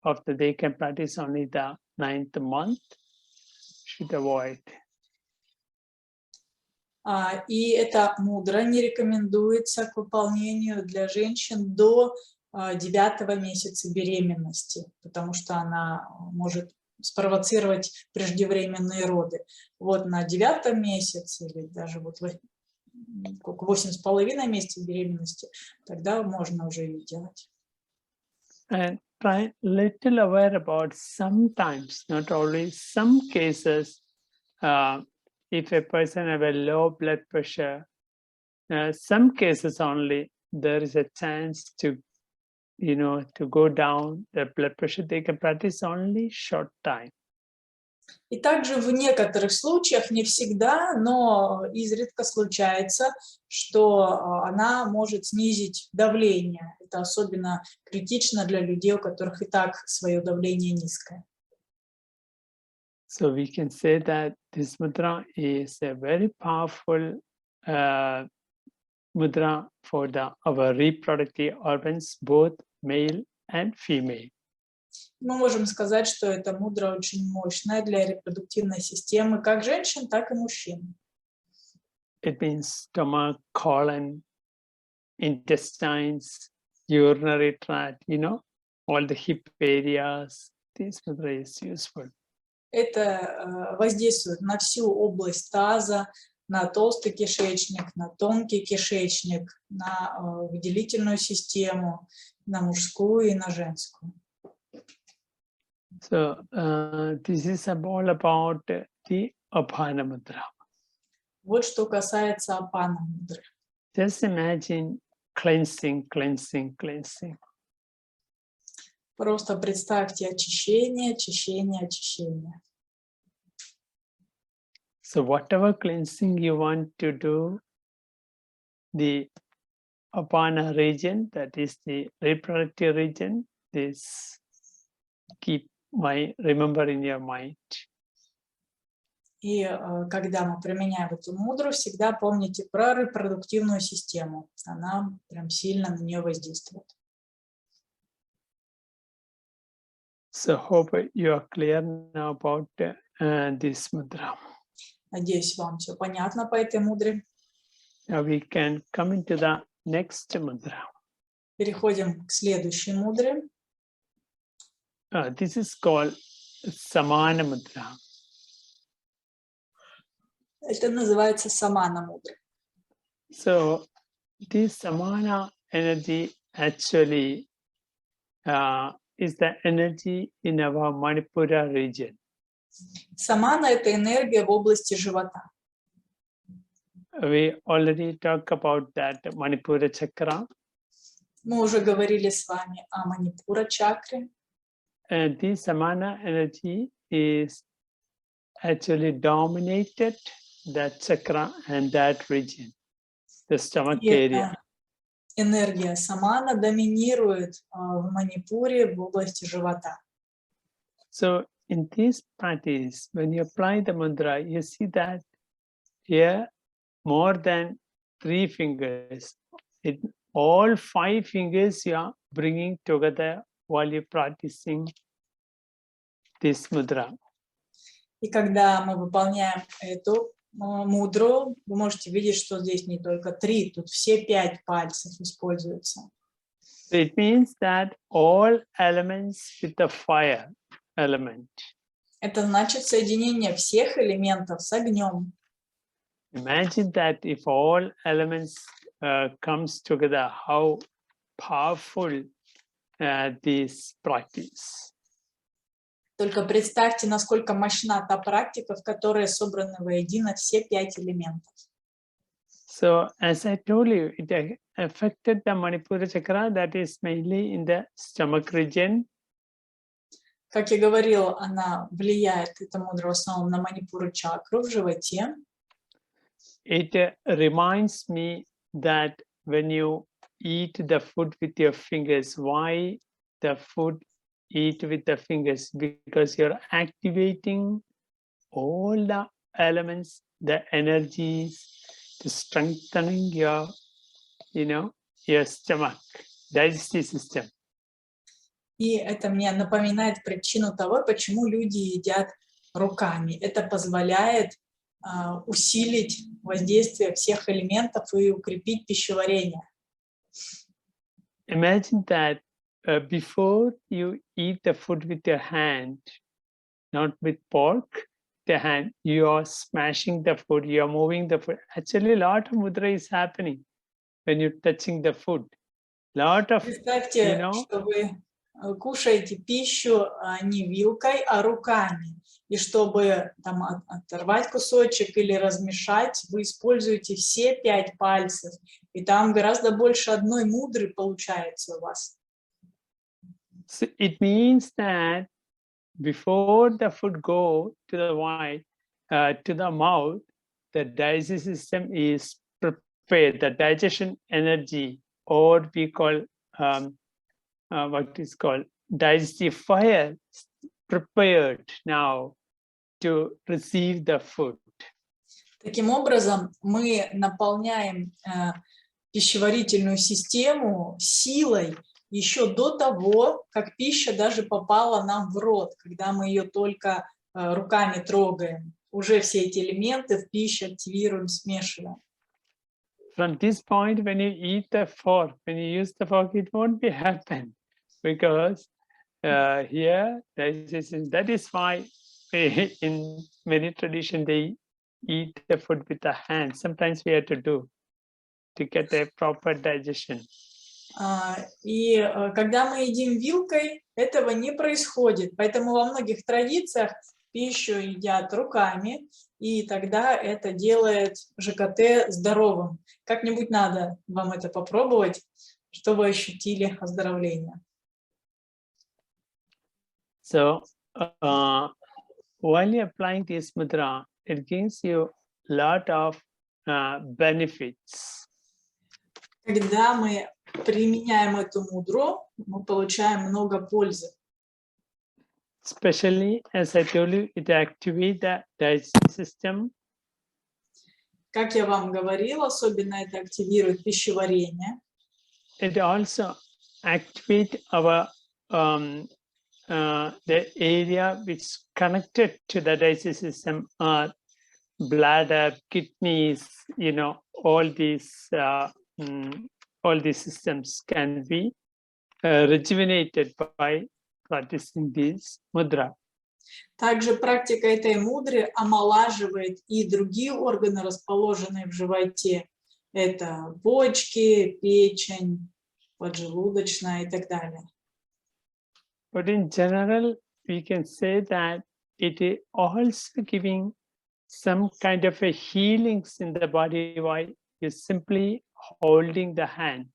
after they can practice only the 9th month, should avoid. И эта мудра не рекомендуется к выполнению для женщин до 9-го месяца беременности, потому что она может спровоцировать преждевременные роды. Вот на 9-м месяце или даже вот 8,5 месяца беременности, тогда можно уже ее делать. And try little aware about sometimes, not always, some cases, if a person have a low blood pressure, some cases only there is a chance to, to go down the blood pressure. They can practice only short time. И также в некоторых случаях, не всегда, но изредка случается, что она может снизить давление. Это особенно критично для людей, у которых и так свое давление низкое. So we can say that this mudra is a very powerful mudra for our reproductive organs, both male and female. Мы можем сказать, что эта мудра очень мощная для репродуктивной системы как женщин, так и мужчин. It means stomach, colon, intestines, urinary tract, all the hip areas. This mudra is useful. Это воздействует на всю область таза, на толстый кишечник, на тонкий кишечник, на выделительную систему, на мужскую и на женскую. So this is all about the Apana Mudra. Вот что касается Апана Мудры. Just imagine cleansing, cleansing, cleansing. Просто представьте очищение, очищение, очищение. So whatever cleansing you want to do, the Apana region, that is the reproductive region, this remember in your mind. И когда мы применяем эту мудру, всегда помните про репродуктивную систему. Она прям сильно на нее воздействует. So hope you are clear now about this mudra. Надеюсь, вам все понятно по этой мудре. Now we can come into the next mudra. Переходим к следующей мудре. This is called Samana Mudra. Это называется Самана Мудра. So this Samana energy actually is the energy in our Manipura region. Самана – это энергия в области живота. We already talked about that Manipura chakra. Мы уже говорили с вами о Манипура чакре. And this Samana energy is actually dominated that chakra and that region, the stomach area. Энергия Самана доминирует в Манипуре в области живота. So in this practice, when you apply the mudra, you see that here more than 3 fingers, all 5 fingers you are bringing together while you're practicing this mudra. И когда мы выполняем эту мудру, вы можете видеть, что здесь не только 3, тут все 5 пальцев используются. So it means that all elements with the fire element. Это значит соединение всех элементов с огнем. Imagine that if all elements comes together, how powerful this practice. Только представьте, насколько мощна та практика, в которой собраны воедино все 5 элементов. So, as I told you, it affected the Manipura chakra, that is mainly in the stomach region. Как я говорил, она влияет, эта мудра в основном на Манипуру чакру в животе. It reminds me that when you eat the food with your fingers, why the food eat with the fingers? Because you're activating all the elements, the energies, to strengthening your, your stomach, digestive system. И это мне напоминает причину того, почему люди едят руками. Это позволяет усилить воздействие всех элементов и укрепить пищеварение. Imagine that before you eat the food with your hand, not with fork, the hand, you are smashing the food, you are moving the food. Actually, a lot of mudra is happening when you're touching the food. Lot of, Представьте, что вы кушаете пищу не вилкой, а руками. И чтобы там оторвать кусочек или размешать, вы используете все 5 пальцев. И там гораздо больше одной мудры получается у вас. So it means that before the food go to the mouth, the digestive system is prepared. The digestion energy, or we call what is called digestive fire, prepared now to receive the food. Таким образом, мы наполняем пищеварительную систему силой еще до того, как пища даже попала нам в рот, когда мы ее только руками трогаем. Уже все эти элементы в пище активируем, смешиваем. From this point, when you eat the fork, when you use the fork, it won't be happen, because here that is why in many traditions they eat the food with the hand. Sometimes we have to do to get a proper digestion. И когда мы едим вилкой, этого не происходит. Поэтому во многих традициях пищу едят руками, и тогда это делает ЖКТ здоровым. Как-нибудь надо вам это попробовать, чтобы ощутили оздоровление. So while you're applying this mudra, it gives you a lot of benefits. Когда мы применяем эту мудру, мы получаем много пользы. Especially, as I told you, it activates the digestive system. Как я вам говорила, особенно это активирует пищеварение. It also activates our the area which is connected to the digestive system, bladder, kidneys, all these systems can be rejuvenated by practicing this mudra. Также практика этой мудры омолаживает и другие органы, расположенные в животе. Это почки, печень, поджелудочная и так далее. But in general, we can say that it is also giving some kind of a healings in the body while you're simply holding the hand.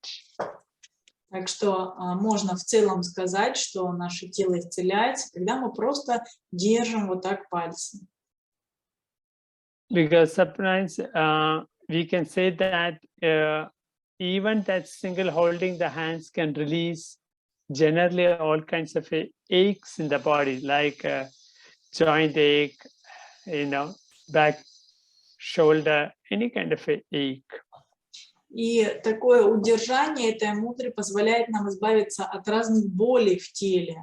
Так что можно в целом сказать, что наше тело исцеляется, когда мы просто держим вот так пальцы. Because sometimes we can say that even that single holding the hands can release generally all kinds of aches in the body, like joint ache, back, shoulder, any kind of ache. И такое удержание этой мудры позволяет нам избавиться от разных болей в теле.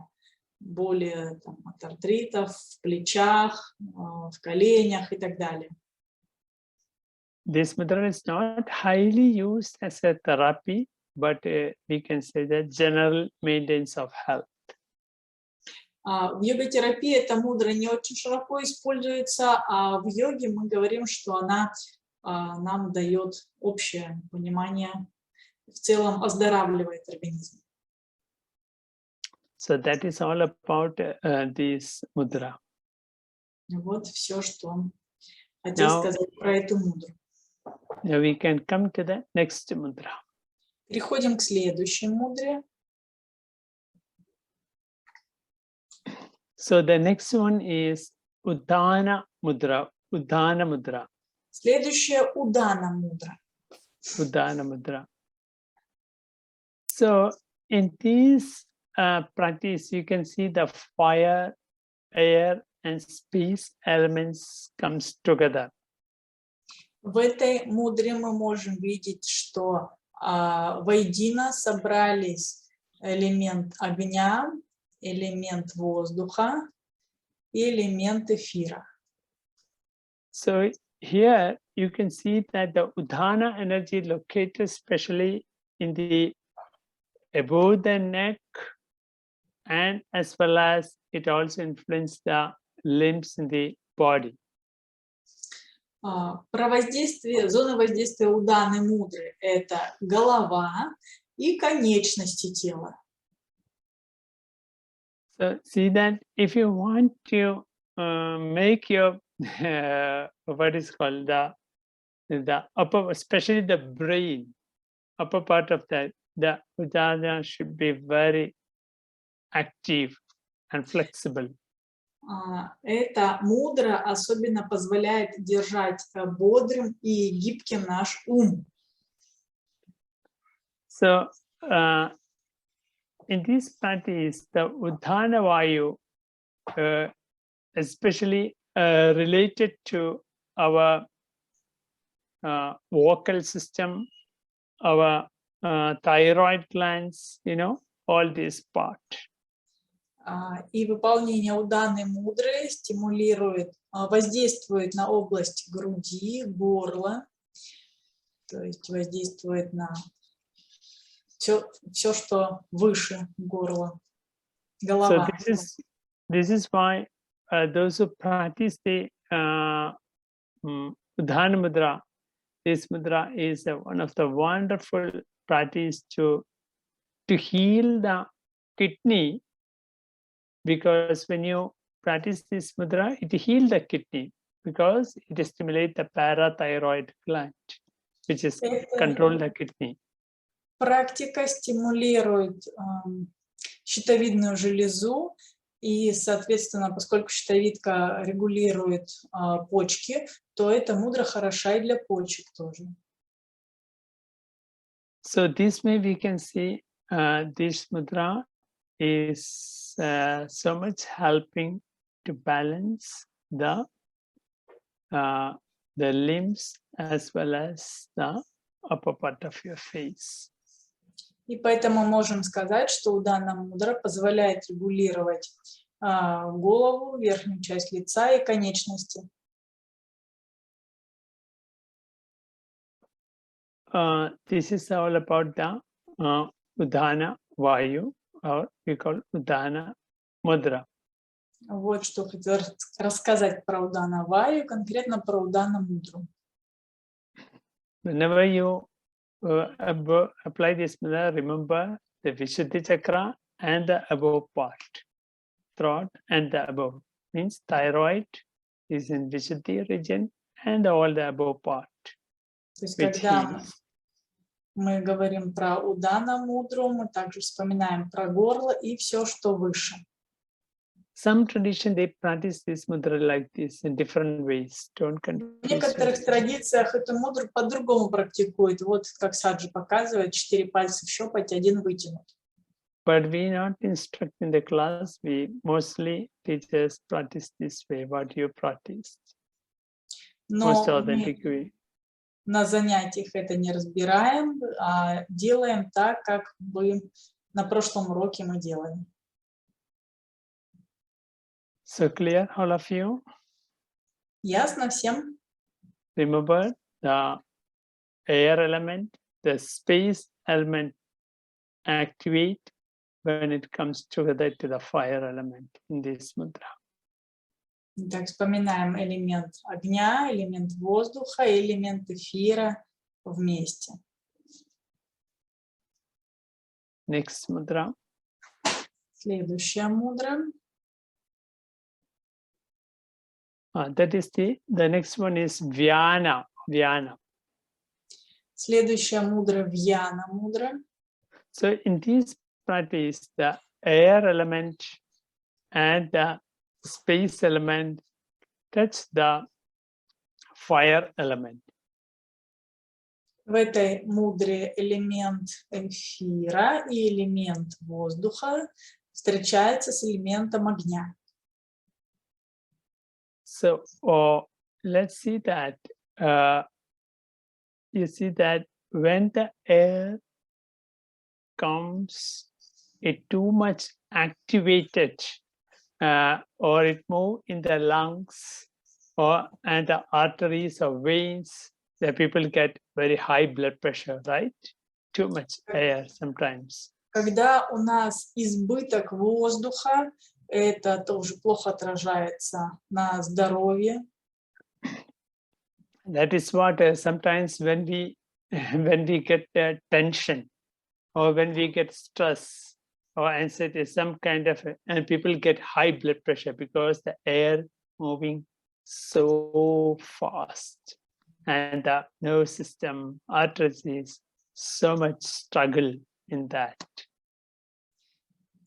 Боли от артритов, в плечах, в коленях и так далее. This mudra is not highly used as a therapy, but we can say that general maintenance of health. В йога-терапии эта мудра не очень широко используется, а в йоге мы говорим, что она нам дает общее понимание, в целом оздоравливает организм. So that is all about this mudra. Вот все, что хотел сказать про эту мудру. Now we can come to the next mudra. Переходим к следующей мудре. So the next one is Udana Mudra. Udana Mudra. Следующая Удана Мудра. Udana Mudra. So in this practice, you can see the fire, air, and space elements comes together. В этой мудре мы можем видеть, что воедино собрались элемент огня, элемент воздуха и элемент эфира. So here you can see that the Udana energy located especially in the above the neck, and as well as it also influenced the limbs in the body. Про воздействие, зоны воздействия Уданы Мудры – это голова и конечности тела. So see that if you want to make your what is called the upper, especially the brain, upper part of the Udana should be very active and flexible. Эта мудра особенно позволяет держать бодрым и гибким наш ум. So in this practice, the Udana Vayu, especially related to our vocal system, our thyroid glands, all this part. И выполнение Уданы Мудры стимулирует, воздействует на область груди, горла, то есть воздействует на все, что выше горла, голова. So this is why those who practice the Udana Mudra, this mudra is one of the wonderful practice to heal the kidney, because when you practice this mudra, it heals the kidney because it stimulates the parathyroid gland, which is control the kidney. Практика стимулирует щитовидную железу, и, соответственно, поскольку щитовидка регулирует почки, то эта мудра хороша и для почек тоже. So this way we can see this mudra is so much helping to balance the limbs as well as the upper part of your face. И поэтому можем сказать, что Удана Мудра позволяет регулировать голову, верхнюю часть лица и конечности. This is all about the Udana Vayu, or we call Udana Mudra. Вот что хотел рассказать про Удана Ваю, конкретно про Удана Мудру. Whenever you apply this mudra, remember the Vishuddhi chakra and the above part, throat and the above. Means thyroid is in Vishuddhi region and all the above part. То есть, когда мы говорим про Удана Мудру, мы также вспоминаем про горло и все, что выше. Some tradition they practice this mudra like this in different ways. Don't confuse. В некоторых традициях эту мудру по-другому практикуют. Вот как Саджи показывает, 4 пальца в щепоть, 1 вытянут. But we not instruct in the class. We mostly teachers practice this way. What you practice, most authentic way. На занятиях это не разбираем, а делаем так, как на прошлом уроке мы делали. So clear, all of you? Ясно всем? Remember the air element, the space element activate when it comes together to the fire element in this mudra. Так, вспоминаем элемент огня, элемент воздуха и элемент эфира вместе. Next mudra. Следующая мудра. That is the next one is Vьяна. Следующая мудра Вьяна Мудра. So in this practice, the air element and the space element touch the fire element. В этой мудре элемент эфира и элемент воздуха встречается с элементом огня. So let's see that you see that when the air comes it too much activated or it move in the lungs and the arteries or veins, the people get very high blood pressure, right? Too much air sometimes. Когда у нас избыток воздуха, это тоже плохо отражается на здоровье. That is what sometimes when we get tension or when we get stress or anxiety, some kind of, and people get high blood pressure because the air moving so fast and the nerve system, arteries, so much struggle in that.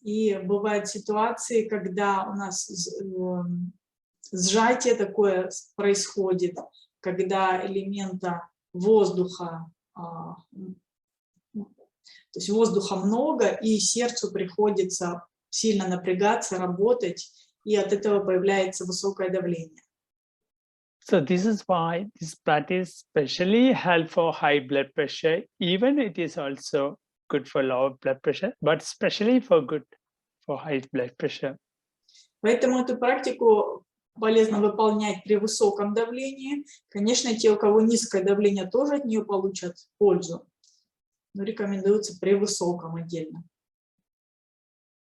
И бывают ситуации, когда у нас сжатие такое происходит, когда элемента воздуха, то есть воздуха много, и сердцу приходится сильно напрягаться, работать, и от этого появляется высокое давление. So this is why this practice especially help for high blood pressure. Even it is also good for low blood pressure, but especially for good for high blood pressure. Поэтому эту практику полезно выполнять при высоком давлении. Конечно, те, у кого низкое давление, тоже от нее получат пользу, но рекомендуется при высоком отдельно.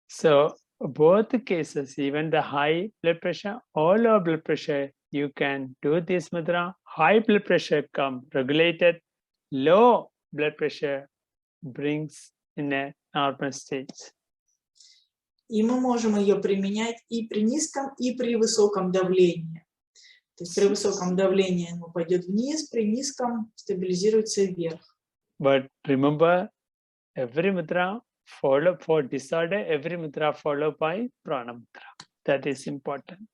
So both the cases, even the high blood pressure or low blood pressure, you can do this mudra. High blood pressure come regulated, low blood pressure brings in a normal state. И мы можем ее применять и при низком, и при высоком давлении. То есть при высоком давлении оно пойдет вниз, при низком стабилизируется вверх. But remember, every mudra follow for disorder, every mudra followed by Prana Mudra. That is important.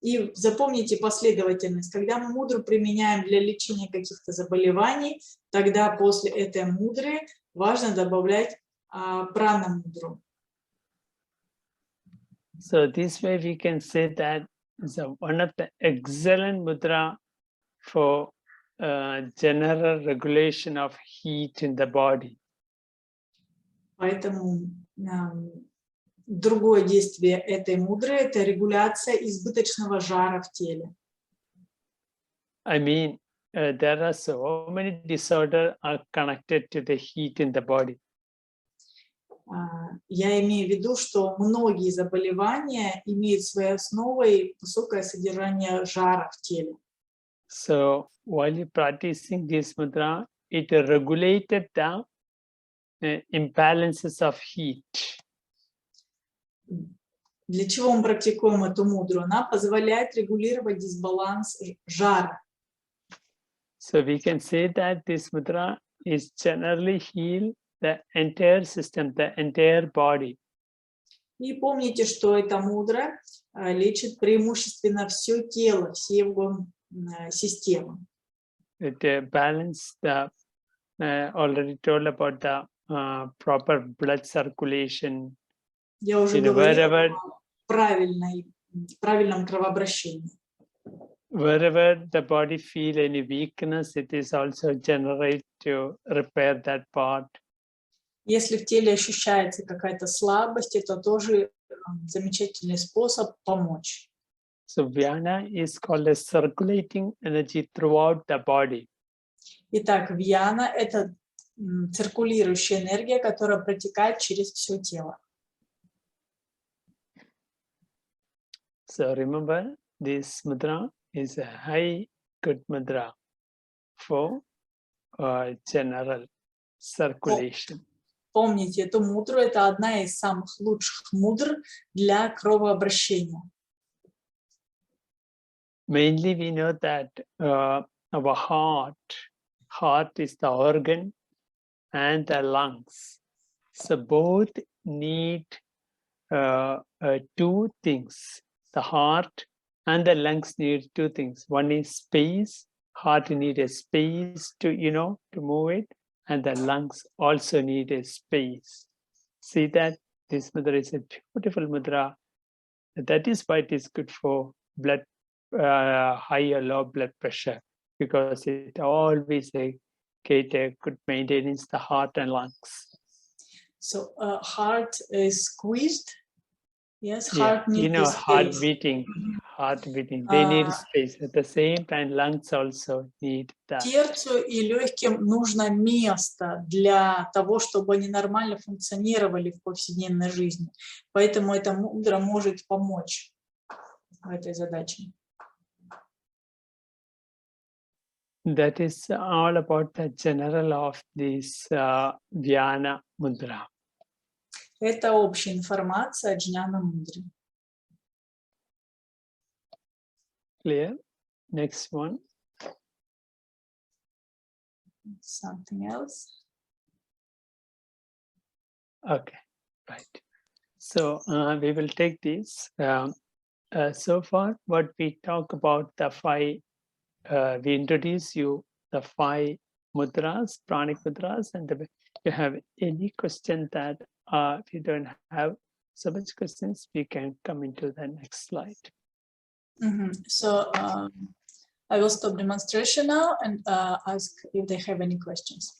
И запомните последовательность. Когда мы мудру применяем для лечения каких-то заболеваний, тогда после этой мудры важно добавлять Прана Мудру. So this way we can say that is one of the excellent mudra for general regulation of heat in the body. Поэтому другое действие этой мудры – это регуляция избыточного жара в теле. I mean, there are so many disorders are connected to the heat in the body. Я имею в виду, что многие заболевания имеют своей основой высокое содержание жара в теле. So while you practicing this mudra, it regulated the imbalances of heat. Для чего мы практикуем эту мудру? Она позволяет регулировать дисбаланс жара. So we can say that this mudra is generally heal the entire system, the entire body. И помните, что эта мудра лечит преимущественно все тело, все его системы. It balance the already told about the proper blood circulation. Я уже говорила о правильном кровообращении. Wherever the body feel any weakness, it is also generate to repair that part. Если в теле ощущается какая-то слабость, это тоже замечательный способ помочь. So Vьяна is called a circulating energy throughout the body. Итак, Вьяна – это циркулирующая энергия, которая протекает через все тело. So remember, this mudra is a high good mudra for general circulation. Помните, эту мудру – это одна из самых лучших мудр для кровообращения. Mainly we know that our heart is the organ and the lungs. So both need two things. The heart and the lungs need two things. One is space. Heart need a space to, to move it. And the lungs also need a space. See that this mudra is a beautiful mudra. That is why it is good for blood, high or low blood pressure, because it always get a good maintenance the heart and lungs. So heart is squeezed. Yes, Yeah, heart needs heart space. beating. They need space. At the same time, lungs also need that. Сердцу и легким нужно место для того, чтобы они нормально функционировали в повседневной жизни. Поэтому эта мудра может помочь в этой задаче. That is all about the general of this Vьяна Мудра. Это общая информация о Джняна Мудре. Clear? Next one. Something else? Okay, right. So we will take this. So far, what we talk about the 5, we introduce you the 5 mudras, pranic mudras, and if you have any question that if you don't have so much questions, we can come into the next slide. So I will stop demonstration now and ask if they have any questions.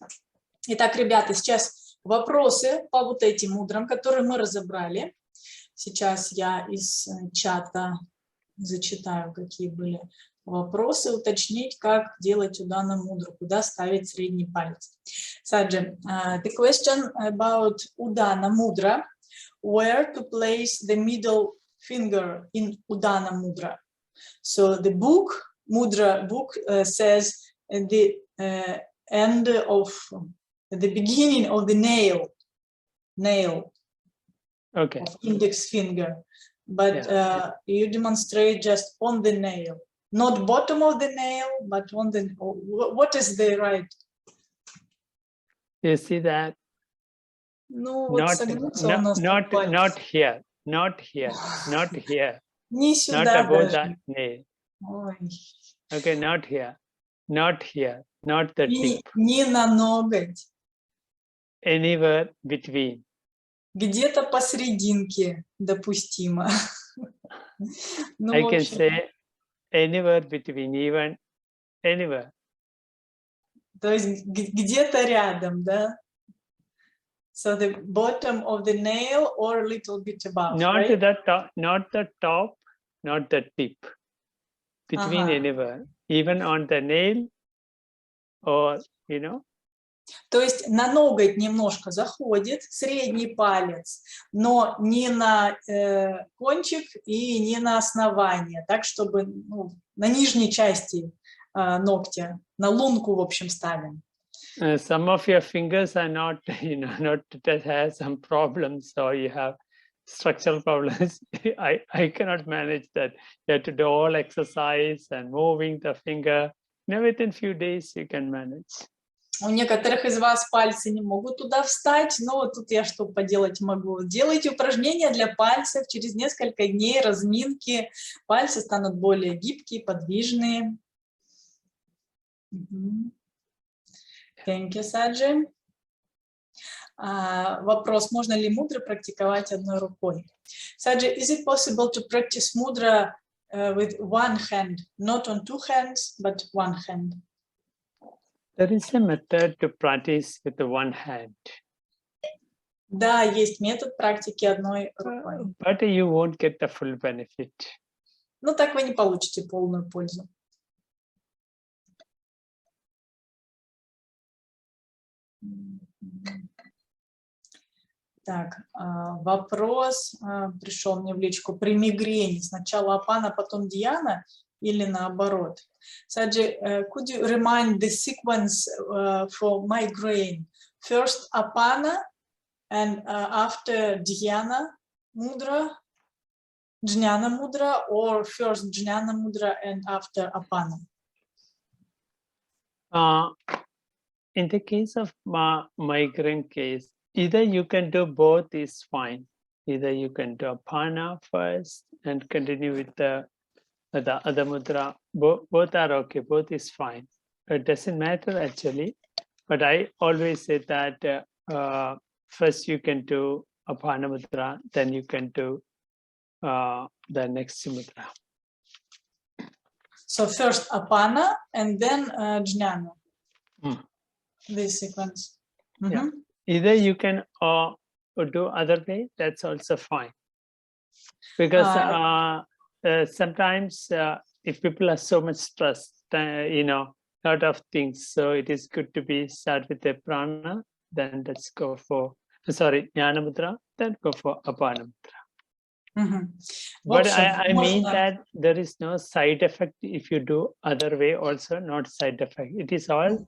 Итак, ребята, сейчас вопросы по вот этим мудрам, которые мы разобрали. Сейчас я из чата зачитаю, какие были вопросы, уточнить, как делать Удана Мудру, куда ставить средний палец. Саджи, the question about Удана Мудра, where to place the middle finger in Удана Мудра. So the book, Mudra book, says at the end of the beginning of the nail Okay. of index finger, but you demonstrate just on the nail, not bottom of the nail, but on the, what is the right? You see that? Ну, Not here. Не сюда not above даже. that nail. Ой. Okay, not here, not the tip. Не на ноготь. Anywhere between. Где-то посерединке допустимо. I can say anywhere between, even anywhere. То есть где-то рядом, да? So the bottom of the nail or a little bit above, not right? Not the top, not the tip. Between anywhere, even on the nail or, То есть на ноготь немножко заходит средний палец, но не на кончик и не на основание, так чтобы на нижней части ногтя, на лунку, в общем, ставим. Some of your fingers are not, that has some problems, or you have structural problems. I cannot manage that. You have to do all exercise and moving the finger. Within few days you can manage. У некоторых из вас пальцы не могут туда встать, но тут я что поделать могу. Делайте упражнения для пальцев, через несколько дней разминки, пальцы станут более гибкие, подвижные. Thank you, Саджи. Вопрос, можно ли мудры практиковать одной рукой? Саджи, is it possible to practice mudra with one hand, not on 2 hands, but one hand? There is a method to practice with one hand. Да, есть метод практики одной рукой. But you won't get the full benefit. Но так вы не получите полную пользу. Так, вопрос пришел мне в личку. При мигрени сначала Апана, потом Дхьяна или наоборот? Саджи, could you remind the sequence for migraine? First Apana and after Dhyana Mudra, Jnana Mudra, or first Jnana Mudra and after Apana? In the case of migraine case, either you can do both is fine. Either you can do Apana first and continue with the other mudra. Both are okay, both is fine. It doesn't matter actually, but I always say that first you can do Apana Mudra, then you can do the next mudra. So first Apana and then Jnana. This sequence. Yeah. Either you can do other way, that's also fine. Because sometimes if people are so much stressed, lot of things, so it is good to be start with the prana, then let's go for Vьяна Mudra, then go for Apana Mudra. But I mean that there is no side effect if you do other way also, not side effect. It is all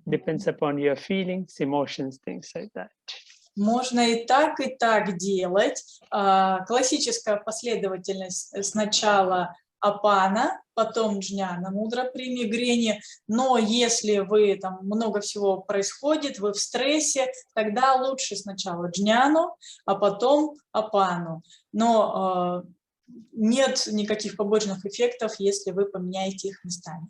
depends upon your feelings, emotions, things like that. Можно и так делать. Классическая последовательность: сначала Апана, потом Вьяна Мудра при мигрени. Но если вы там много всего происходит, вы в стрессе, тогда лучше сначала Вьяну, а потом Апану. Но нет никаких побочных эффектов, если вы поменяете их местами.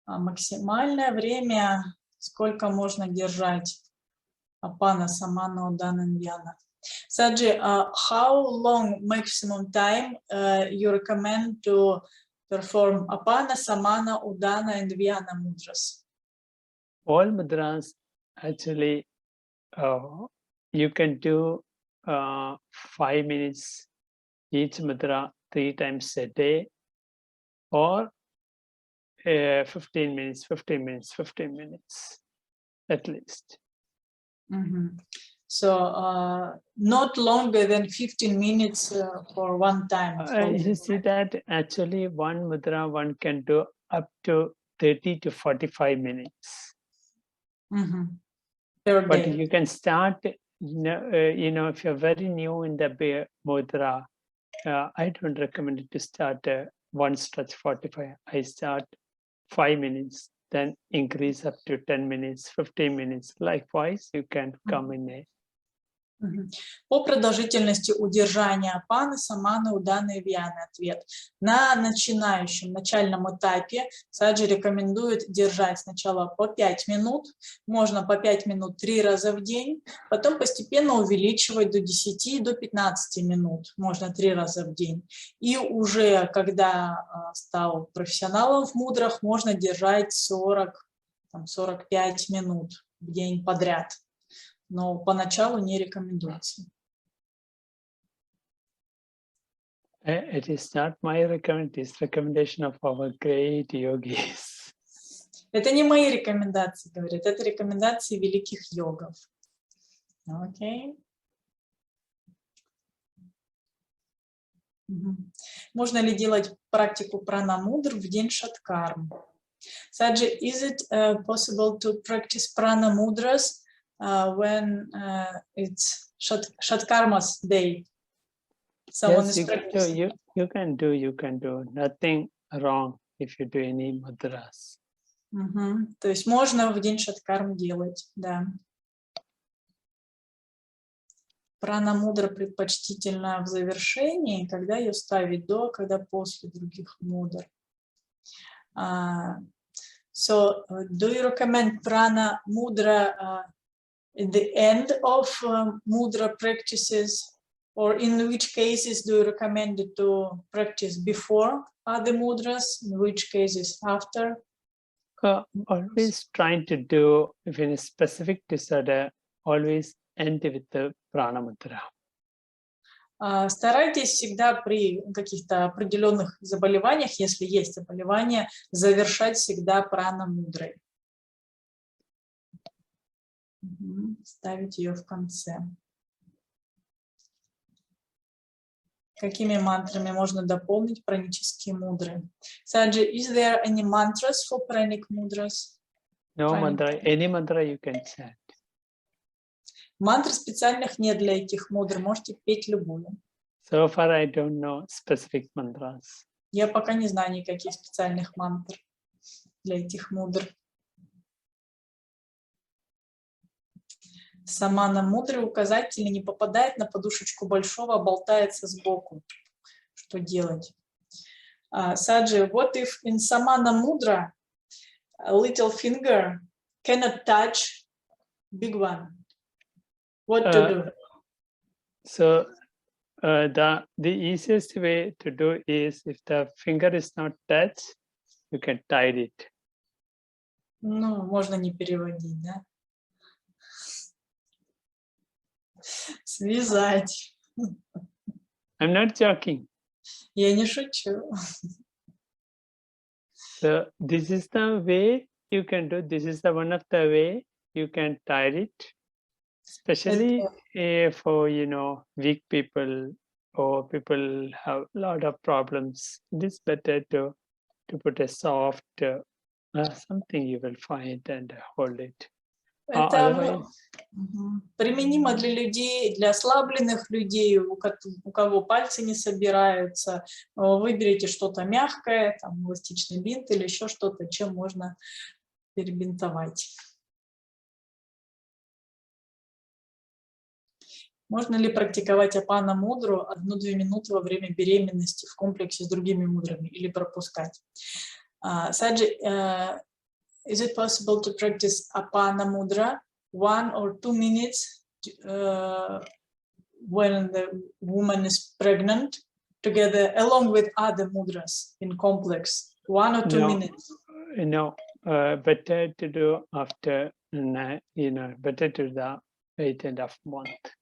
Максимальное время, сколько можно держать Апана, Самана, Удана, Вьяна. Саджи, how long maximum time you recommend to perform Apana, Samana, Udana, and Vьяна Mudras? All mudras actually you can do 5 minutes each mudra 3 times a day, or 15 minutes, 15 minutes, 15 minutes at least. So not longer than 15 minutes for one time. You see that actually one mudra one can do up to 30 to 45 minutes. Per but day. You can start, if you're very new in the mudra, I don't recommend it to start one stretch 45. I start 5 minutes, then increase up to 10 minutes, 15 minutes. Likewise, you can come in a По продолжительности удержания Апаны, Саманы, Уданы и Вьяны. Ответ. На начальном этапе Саджи рекомендует держать сначала по 5 минут, можно по 5 минут 3 раза в день, потом постепенно увеличивать до 10, до 15 минут, можно 3 раза в день. И уже когда стал профессионалом в мудрах, можно держать 40-45 минут в день подряд. Но поначалу не рекомендуется. It is not my recommendation, it's recommendation of our great yogis. Это не мои рекомендации, говорят, это рекомендации великих йогов. Окей. Можно ли делать практику Прана Мудр в день Шаткарм? Саджи, is it possible to practice Prana Mudras when it's Shatkarma's day? Someone Yes, is practicing. you can do. Nothing wrong if you do any mudras. То есть можно в день Шаткарм делать, да. Прана Мудра предпочтительна в завершении, когда ее ставить до, когда после других мудр. So, do you recommend Prana Mudra at the end of mudra practices, or in which cases do you recommend it to practice before other mudras, in which cases after? Always trying to do, if in a specific disorder, always end with the Prana Mudra. Старайтесь всегда при каких-то определенных заболеваниях, если есть заболевания, завершать всегда Прана Мудрой. Ставить ее в конце. Какими мантрами можно дополнить пранические мудры? Саджи, is there any mantras for pranic mudras? No mantra, any mantra you can chant. Мантр специальных нет для этих мудр, можете петь любую. So far I don't know specific mantras. Я пока не знаю никаких специальных мантр для этих мудр. Самана Мудры указатель не попадает на подушечку большого, а болтается сбоку. Что делать? Саджи, what if in Samana Mudra a little finger cannot touch big one? What to do? So the easiest way to do is, if the finger is not touched, you can tie it. Ну, можно не переводить, да? Связать. I'm not joking. Я не шучу. So this is the way you can do. This is the one of the way you can tie it, especially for weak people or people have a lot of problems. It is better to put a soft something you will find and hold it. Это применимо для людей, для ослабленных людей, у кого пальцы не собираются. Выберите что-то мягкое, там, эластичный бинт или еще что-то, чем можно перебинтовать. Можно ли практиковать Апана Мудру 1-2 минуты во время беременности в комплексе с другими мудрами или пропускать? Саджи, is it possible to practice Apana Mudra 1 or 2 minutes when the woman is pregnant together along with other mudras in complex? 1 or 2 minutes? No, better to do after, better to do the 8.5 month.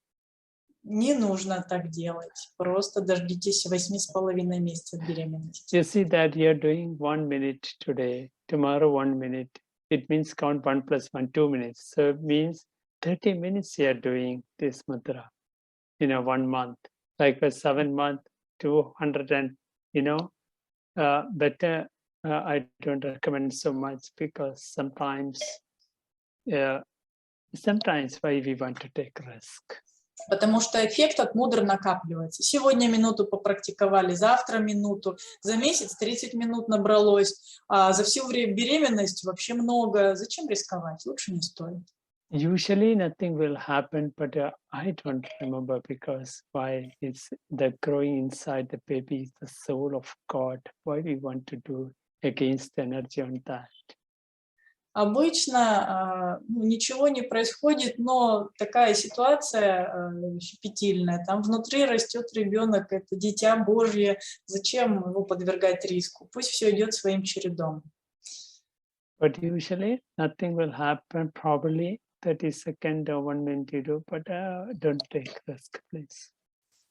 Не нужно так делать. Просто дождитесь 8,5 месяцев беременности. You see that you're doing 1 minute today, tomorrow 1 minute. It means count 1 + 1, 2 minutes. So it means 30 minutes you're doing this mudra, 1 month. Like for 7 months, 200 and, better. I don't recommend so much because sometimes why we want to take risk. Потому что эффект от мудр накапливается. Сегодня минуту попрактиковали, завтра минуту, за месяц 30 минут набралось, а за все время беременности вообще много. Зачем рисковать? Лучше не стоит. Usually nothing will happen, but I don't remember because why it's the growing inside the baby is the soul of God. Why we want to do against the energy on that? Обычно ничего не происходит, но такая ситуация щепетильная. Там внутри растет ребенок, это дитя Божье. Зачем его подвергать риску? Пусть все идет своим чередом. But usually nothing will happen. Probably 30 seconds or 1 minute you do, but don't take risk, please.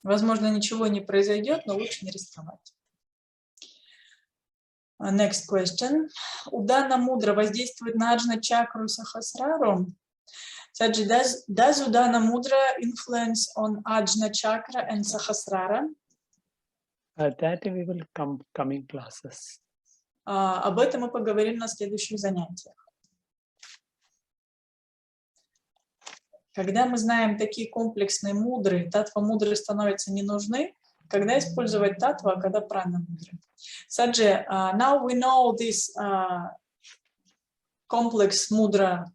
Возможно, ничего не произойдет, но лучше не рисковать. Next question. Удана Мудра воздействует на аджна чакру Сахасрару? Саджи, does Удана Мудра influence on Ajna chakra and Sahasrara? That we will coming classes. Об этом мы поговорим на следующих занятиях. Когда мы знаем такие комплексные мудры, татва мудры становятся не нужны. Когда использовать татва, а когда прана мудра? Саджи, now we know this complex mudra,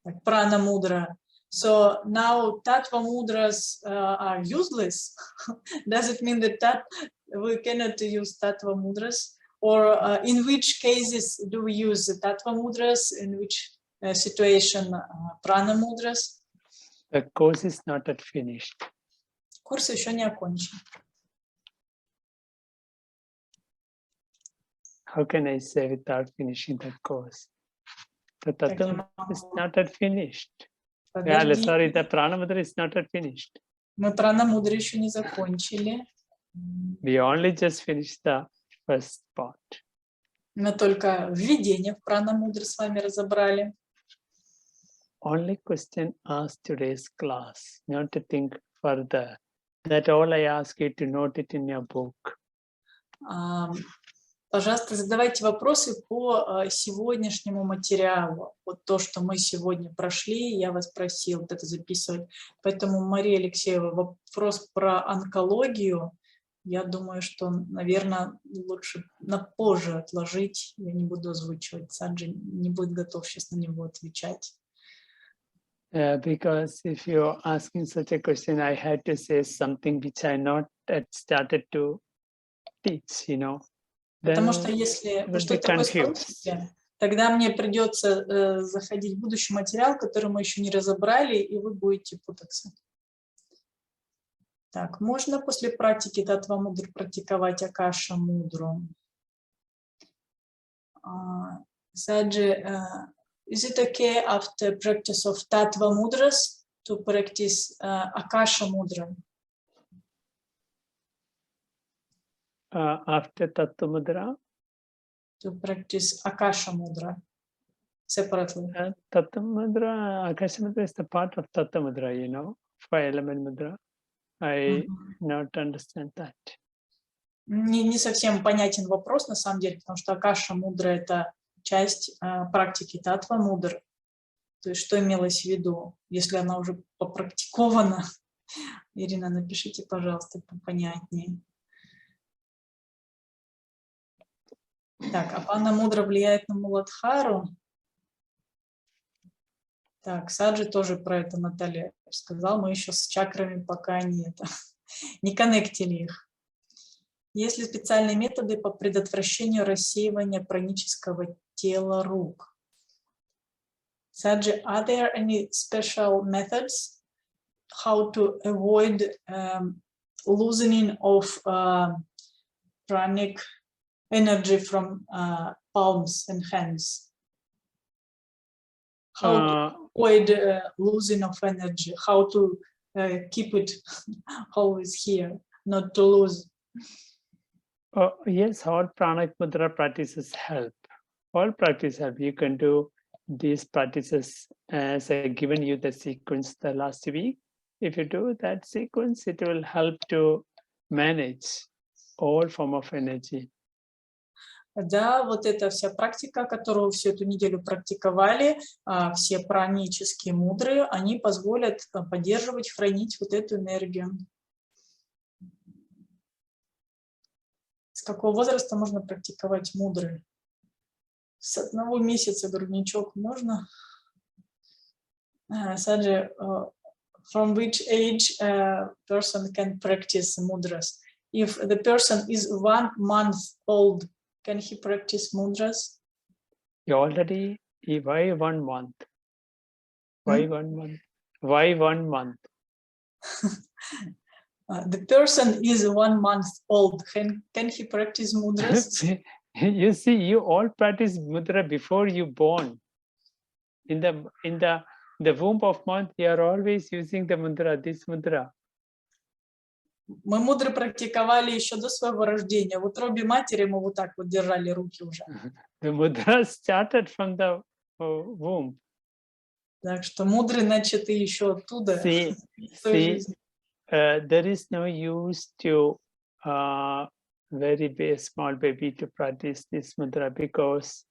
like prana mudra. So now tattva mudras are useless. Does it mean that we cannot use tattva mudras? Or in which cases do we use the tattva mudras? In which situation prana mudras? The course is not yet finished. Курс еще не окончен. How can I say without finishing the course? The tattva is not yet finished. Sorry, the Prana Mudra is not yet finished. Мы Прана Мудру еще не закончили. We only just finished the first part. Мы только введение в Прана Мудру с вами разобрали. Only question asked today's class, not to think further. That all I ask you to note it in your book. Пожалуйста, задавайте вопросы по сегодняшнему материалу. Вот то, что мы сегодня прошли, я вас просил вот это записывать. Поэтому, Мария Алексеева, вопрос про онкологию, я думаю, что, наверное, лучше на позже отложить. Я не буду озвучивать. Саджи не будет готов сейчас на него отвечать. Because if you're asking such a question, I had to say something which I not started to teach, Потому что если что-то такое спросите, тогда мне придется заходить в будущий материал, который мы еще не разобрали, и вы будете путаться. Так, можно после практики Татва Мудры практиковать Акаша Мудру? Саджи, is it okay after practice of Tattva Mudras to practice Akasha Mudra? After Tattva Mudra? To practice Akasha Mudra separately. Tattva Mudra, Akasha Mudra is the part of Tattva Mudra, you know, 5-element Mudra. I not understand that. Не совсем понятен вопрос, на самом деле, потому что Акаша Мудра — это часть практики Татва Мудр. То есть что имелось в виду, если она уже попрактикована? Ирина, напишите, пожалуйста, попонятнее. Так, Апана Мудра влияет на Муладхару. Так, Саджи тоже про это Наталья сказал. Мы еще с чакрами пока не коннектили их. Есть ли специальные методы по предотвращению рассеивания пранического тела рук? Sаджи, are there any special methods how to avoid loosening of pranic energy from palms and hands? How to avoid losing of energy? How to keep it always here, not to lose? Yes, all Prana Mudra practices help. All practice help. You can do these practices as I given you the sequence the last week. If you do that sequence, it will help to manage all form of energy. Да, вот эта вся практика, которую всю эту неделю практиковали, все пранические мудры, они позволят поддерживать, хранить вот эту энергию. С какого возраста можно практиковать мудры? С 1 месяца грудничок можно? Саджи, from which age a person can practice mudras? If the person is 1 month old, can he practice mudras? You already, why 1 month? Why 1 month? Why 1 month? The person is 1 month old. Can he practice mudras? You see, you all practice mudra before you born. In the womb of month, you are always using the mudra, this mudra. Мы мудры практиковали еще до своего рождения. В утробе матери мы вот так вот держали руки уже. The mudra started from the womb. Так что мудры начаты еще оттуда. See, there is no use to very small baby to practice this mudra because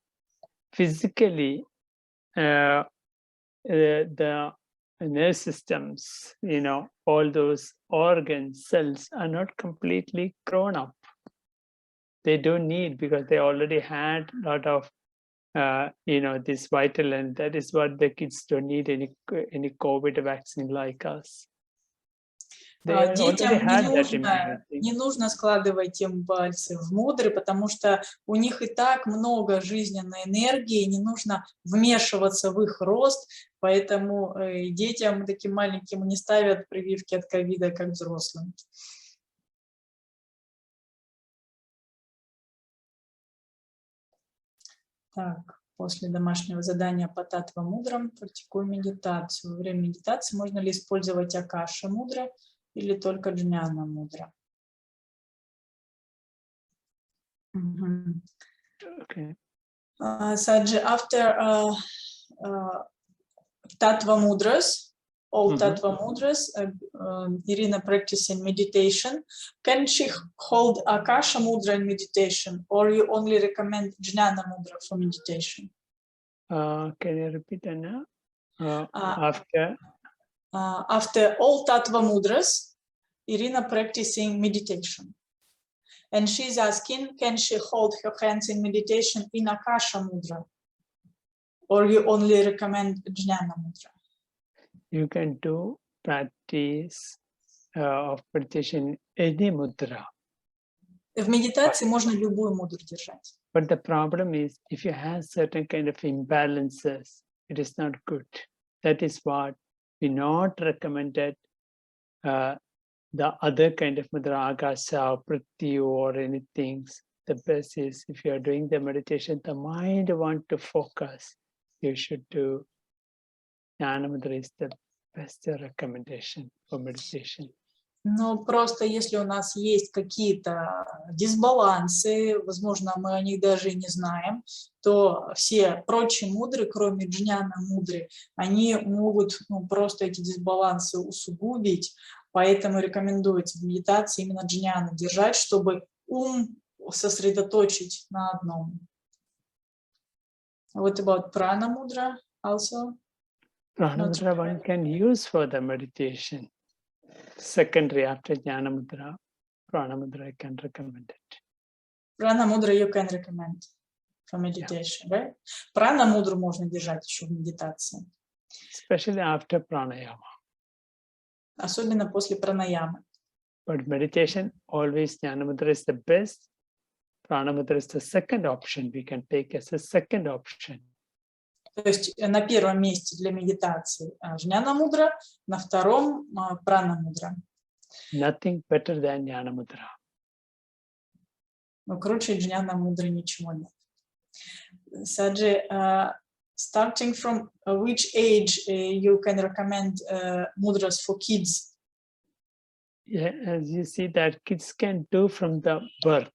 physically the nerve systems, you know, all those organs, cells are not completely grown up. They don't need because they already had a lot of, you know, this vital, and that is what the kids don't need any COVID vaccine like us. Детям не нужно складывать им пальцы в мудры, потому что у них и так много жизненной энергии, не нужно вмешиваться в их рост, поэтому детям таким маленьким не ставят прививки от ковида, как взрослым. Так, после домашнего задания по Татва Мудрам практикую медитацию. Во время медитации можно ли использовать Акаша Мудра или только Вьяна Мудра? Okay. Саджи, after Tatva Mudras, all Tatva Mudras, Irina practicing meditation, can she hold Akasha Mudra in meditation, or you only recommend Vьяна Mudra for meditation? Can you repeat that now? After all Tatva Mudras, Irina practicing meditation. And she's asking, can she hold her hands in meditation in Akasha Mudra? Or you only recommend Vьяна Mudra? You can do practice of meditation any mudra. В медитации можно любую мудру держать. But the problem is, if you have certain kind of imbalances, it is not good. That is what we not recommended the other kind of mudra, Akasha, Prityu, or anything. The best is if you are doing the meditation, the mind want to focus, you should do Vьяna Mudra is the best recommendation for meditation? Но просто если у нас есть какие-то дисбалансы, возможно, мы о них даже и не знаем, то все прочие мудры, кроме Вьяна Мудры, они могут просто эти дисбалансы усугубить, поэтому рекомендуется в медитации именно Вьяна держать, чтобы ум сосредоточить на одном. What about Прана Мудра also? Prana Mudra one can use for the meditation. Secondary after Vьяна Mudra, Prana Mudra I can recommend it. Прана Мудра you can recommend for meditation, right? Прана Мудру можно держать еще в медитации. Especially after Pranayama. Особенно после пранаямы. But meditation, always Vьяна Mudra is the best. Prana Mudra is the second option we can take as a second option. То есть на первом месте для медитации Вьяна Мудра, на втором Прана Мудра. Nothing better than Vьяна Mudra. Но круче Вьяна Мудры ничего нет. Саджи, starting from which age you can recommend mudras for kids? Yeah, as you see that kids can do from the birth.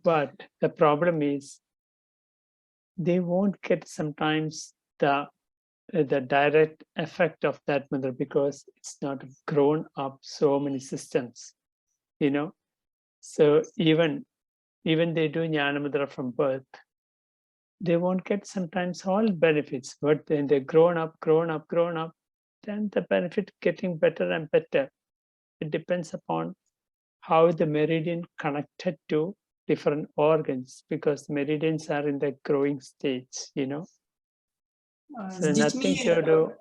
But the problem is they won't get sometimes the direct effect of that mudra because it's not grown up so many systems, you know. So even they do Vьяна Mudra from birth, they won't get sometimes all benefits. But then they're grown up, then the benefit getting better and better. It depends upon how the meridian connected to different organs, because meridians are in the growing stage, you know. So nothing to do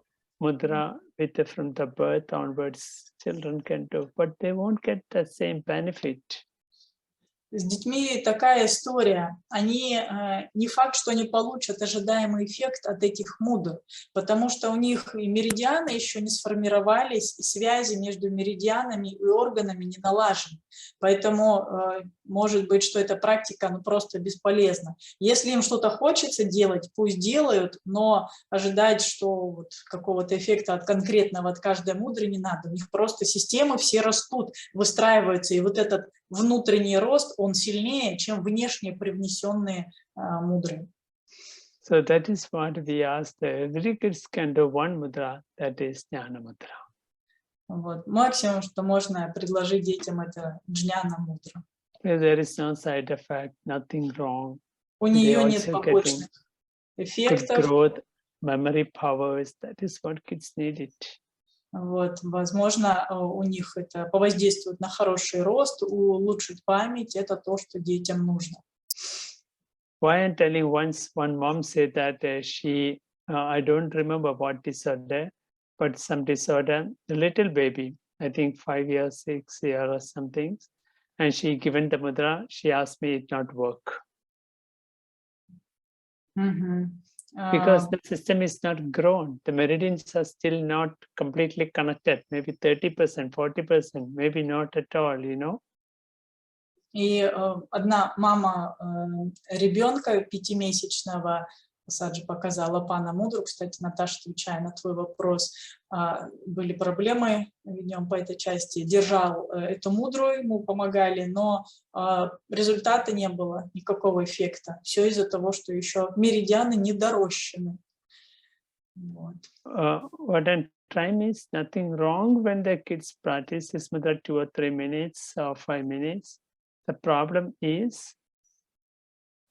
mudra with from the birth onwards children can do, but they won't get the same benefit. С детьми такая история. Они не факт, что они получат ожидаемый эффект от этих мудр, потому что у них и меридианы еще не сформировались, и связи между меридианами и органами не налажены. Поэтому может быть, что эта практика просто бесполезна. Если им что-то хочется делать, пусть делают, но ожидать, что вот какого-то эффекта от конкретного, от каждой мудры не надо. У них просто системы все растут, выстраиваются, и вот этот внутренний рост, он сильнее, чем внешне привнесенные мудры. So that is what we asked. Every kids can do one mudra, that is Vьяна Mudra. Вот. Максимум, что можно предложить детям, это Вьяна Мудра. There is no side effect, nothing wrong. У нее нет побочных эффектов. Good growth, memory powers, that is what kids need it. Вот, возможно, у них это повоздействует на хороший рост, улучшить память, это то, что детям нужно. Why I'm telling once, one mom said that she, I don't remember what disorder, but some disorder, the little baby, I think 5 years, 6 years or something, and she given the mudra, she asked me it not work. Because the system is not grown. The meridians are still not completely connected. Maybe 30%, 40%, maybe not at all, you know. И одна мама ребенка 5-месячного, Саджи показала Апана Мудру, кстати, Наташа, отвечая на твой вопрос, были проблемы в нем по этой части, держал эту мудру, ему помогали, но результата не было, никакого эффекта. Все из-за того, что еще меридианы недорощены. Вот. What I'm trying is nothing wrong when the kids practice this mudra 2 or 3 minutes or 5 minutes. The problem is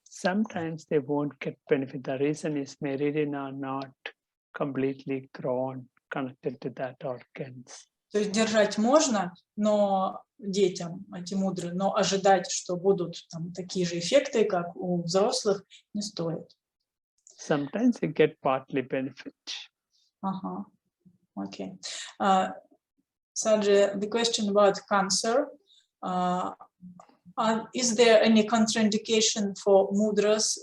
sometimes they won't get benefit. The reason is meridian are not completely grown, connected to that organs. То есть держать можно, но детям эти мудры, но ожидать, что будут там такие же эффекты, как у взрослых, не стоит. Sometimes they get partly benefit. Okay. Saj, the question about cancer. Is there any contraindication for mudras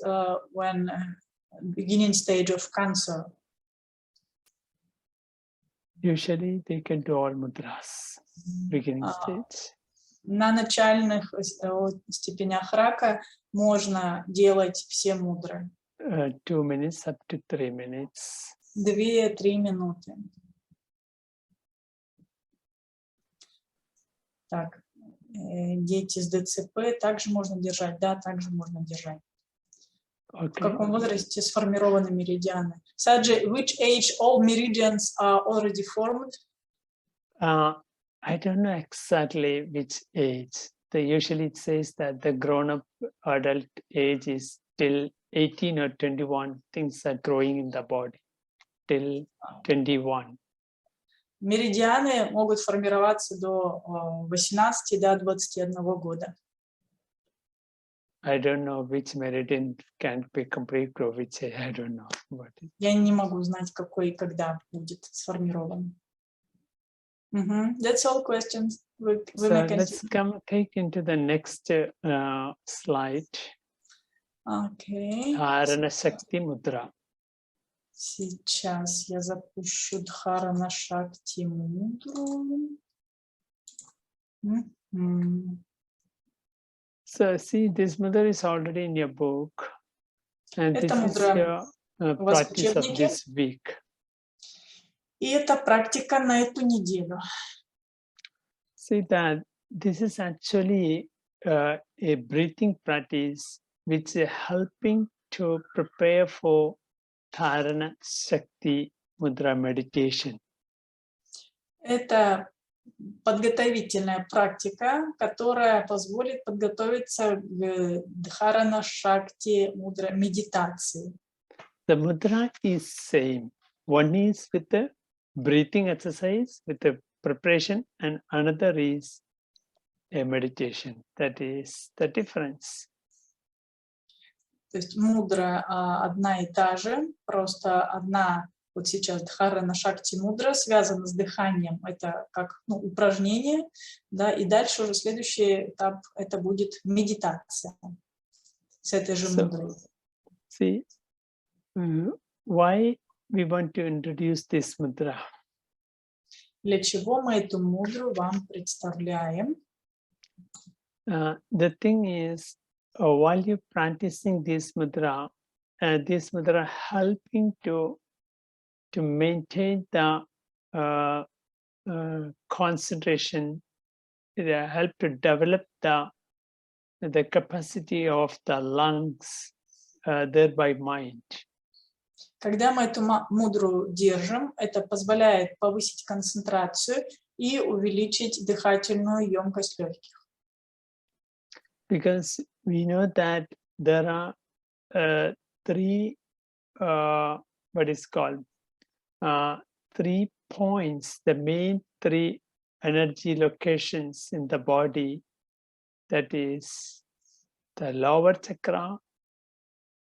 when beginning stage of cancer? Usually they can do all mudras, beginning stage. На начальных степенях рака можно делать все мудры. 2 minutes up to 3 minutes. 2-3 минуты. Так, дети с ДЦП также можно держать? Да, также можно держать. В каком возрасте сформированы меридианы? Саджи, which age all meridians are already formed? I don't know exactly which age. Usually it says that the grown-up adult age is till 18 or 21. Things are growing in the body till 21. Меридианы могут формироваться до 18, до 21 года. I don't know which meridian can be complete grow, which I don't know. Я не могу знать, какой и когда будет сформирован. That's all questions. So let's take into the next slide. Okay. Dharana Shakti Mudra. Сейчас я запущу Дхарана Шакти Мудру. So see, this mudra is already in your book, and this is your practice of this week. И это практика на эту неделю. See that this is actually a breathing practice which is helping to prepare for Dharana Shakti Mudra meditation. Это подготовительная практика, которая позволит подготовиться к Дхарана Шакти Мудра медитации. The mudra is same. One is with the breathing exercise, with the preparation, and another is a meditation. That is the difference. То есть мудра одна и та же, просто одна, вот сейчас Дхарана Шакти Мудра связана с дыханием, это как упражнение, да, и дальше уже следующий этап, это будет медитация с этой же мудрой. See, why we want to introduce this mudra? Для чего мы эту мудру вам представляем? The thing is, while you're practicing this mudra helping to maintain the concentration, it help to develop the capacity of the lungs, thereby mind. Когда мы эту мудру держим, это позволяет повысить концентрацию и увеличить дыхательную емкость легких. Because we know that there are three points, the main three energy locations in the body, that is the lower chakra,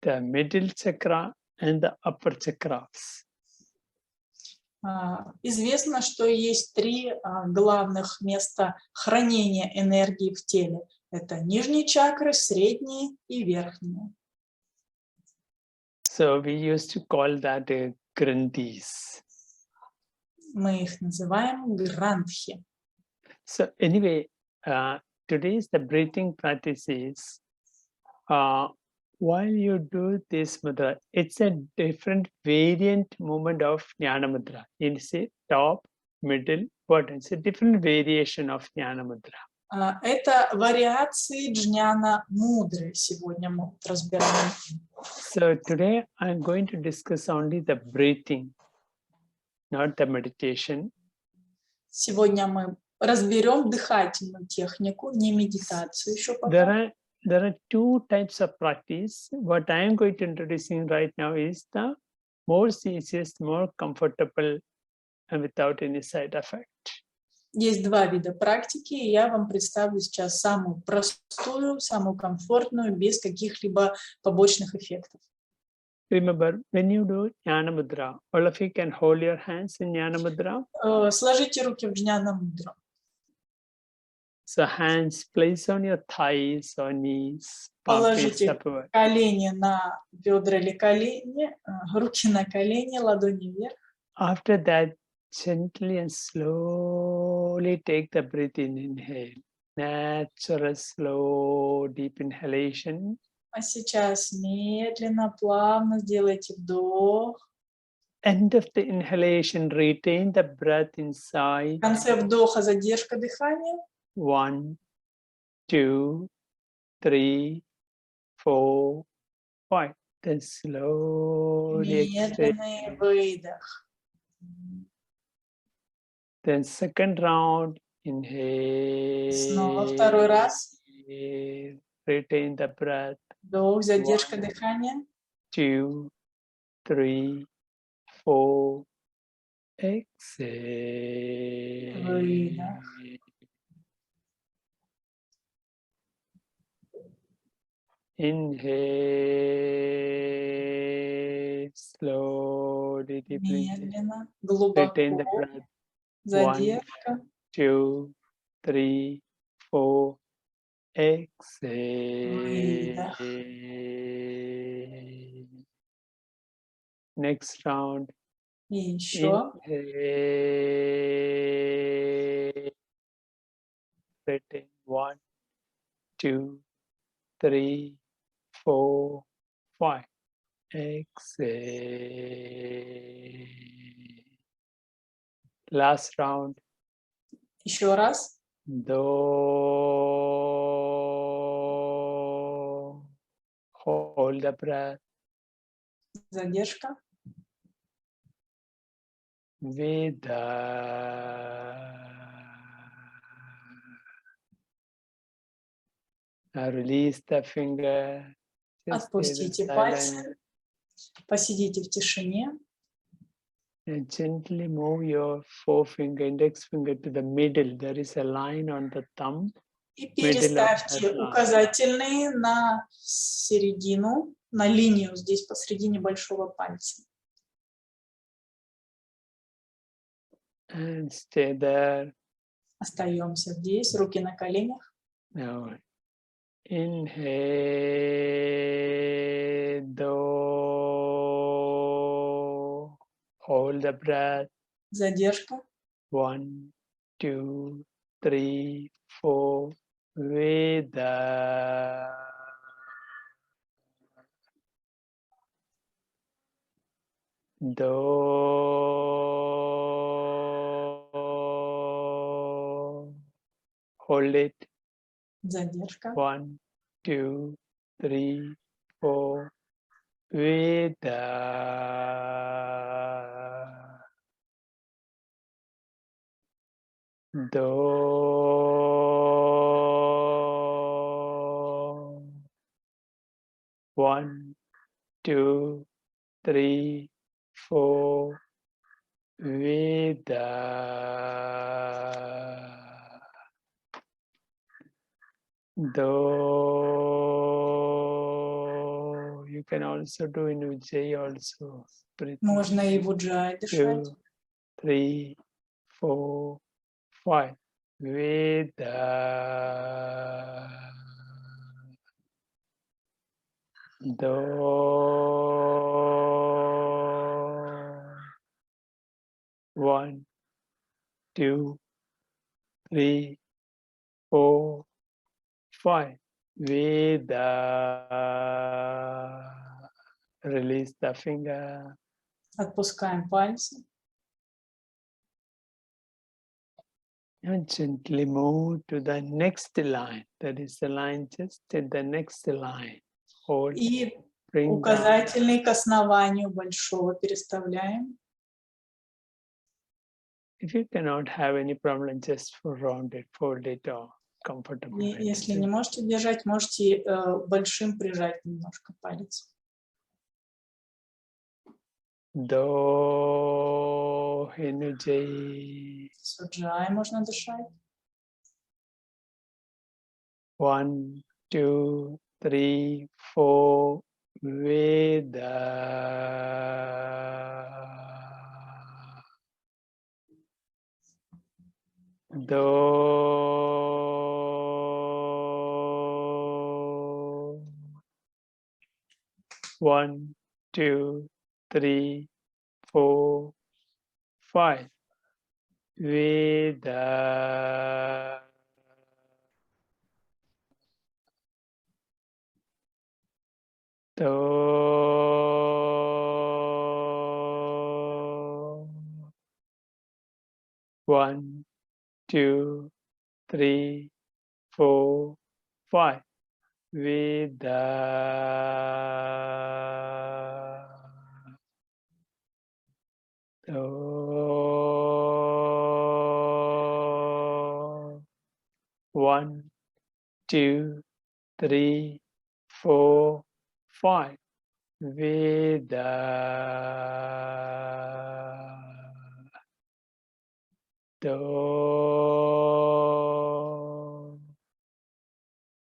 the middle chakra, and the upper chakras. Известно, что есть три главных места хранения энергии в теле. Это нижние чакры, средние и верхние. So we used to call that grandhis. Мы их называем грандхи. So anyway, today's the breathing practices. While you do this mudra, it's a different variant movement of Vьяна Mudra. You see, top, middle, bottom. It's a different variation of Vьяна Mudra. Это вариации Джняна Мудры сегодня мы разбираем. So today I'm going to discuss only the breathing, not the meditation. Сегодня мы разберем дыхательную технику, не медитацию еще пока. There are two types of practice. What I am going to introducing right now is the most easiest, more comfortable, and without any side effect. Есть два вида практики, и я вам представлю сейчас самую простую, самую комфортную, без каких-либо побочных эффектов. Remember, when you do Vьяна Mudra, all of you can hold your hands in Vьяна Mudra. Сложите руки в Вьяна Мудру. So hands place on your thighs or knees. Положите колени на бедра или колени, руки на колени, ладони вверх. After that, gently and slowly take the breath in, inhale. Natural, slow, deep inhalation. А сейчас медленно, плавно сделайте вдох. End of the inhalation, retain the breath В inside. конце вдоха задержка дыхания. 1, 2, 3, 4, 5. Then slowly exhale. Медленный выдох. Then second round, Снова второй inhale. раз. Retain the breath. Вдох, задержка 1, дыхания. 2, 3, 4. Exhale. Выдох. Inhale. Slowly, deeply. Медленно, Retain the глубоко. breath. 1, Задержка. 2, 3, 4. Exhale. Выдох. Next round. И еще. Inhale. Retain. 1, 2, 3, 4, 5. Exhale. Last round. Еще раз. Hold the breath. Задержка. Now release the finger. Just stay Отпустите there пальцы. silent. Посидите в тишине. And gently move your forefinger, index finger to the middle. There is a line on the thumb. И переставьте указательные на середину, на линию здесь посредине большого пальца. And stay there. Остаемся здесь, руки на коленях. Now inhale. Hold the breath. Задержка. 1, 2, 3, 4. Veda. Hold it. Задержка. 1, 2, 3, 4. Veda. One, 2, 3, 4. Veda. You can also do in Ujjayi also. Можно и в уджай дышать. 2, 3, 4, 5. Veda. 1, 2, 3, 4, 5. Veda. Release the finger. Отпускаем пальцы. And gently move to the next line. That is the line just in the next line. Hold. И Bring down. указательный к основанию большого переставляем. If you cannot have any problem, just round it, fold it, or comfortable. Если не можете держать, можете большим прижать немножко палец. Do energy. Саджи можно дышать. 1, 2, 3, 4. Veda. Do. 1, 2, 3, 4, 5. Veda. 1, 2, 3, 4, 5. Vida. 1, 2, 3, 4, 5. Vida.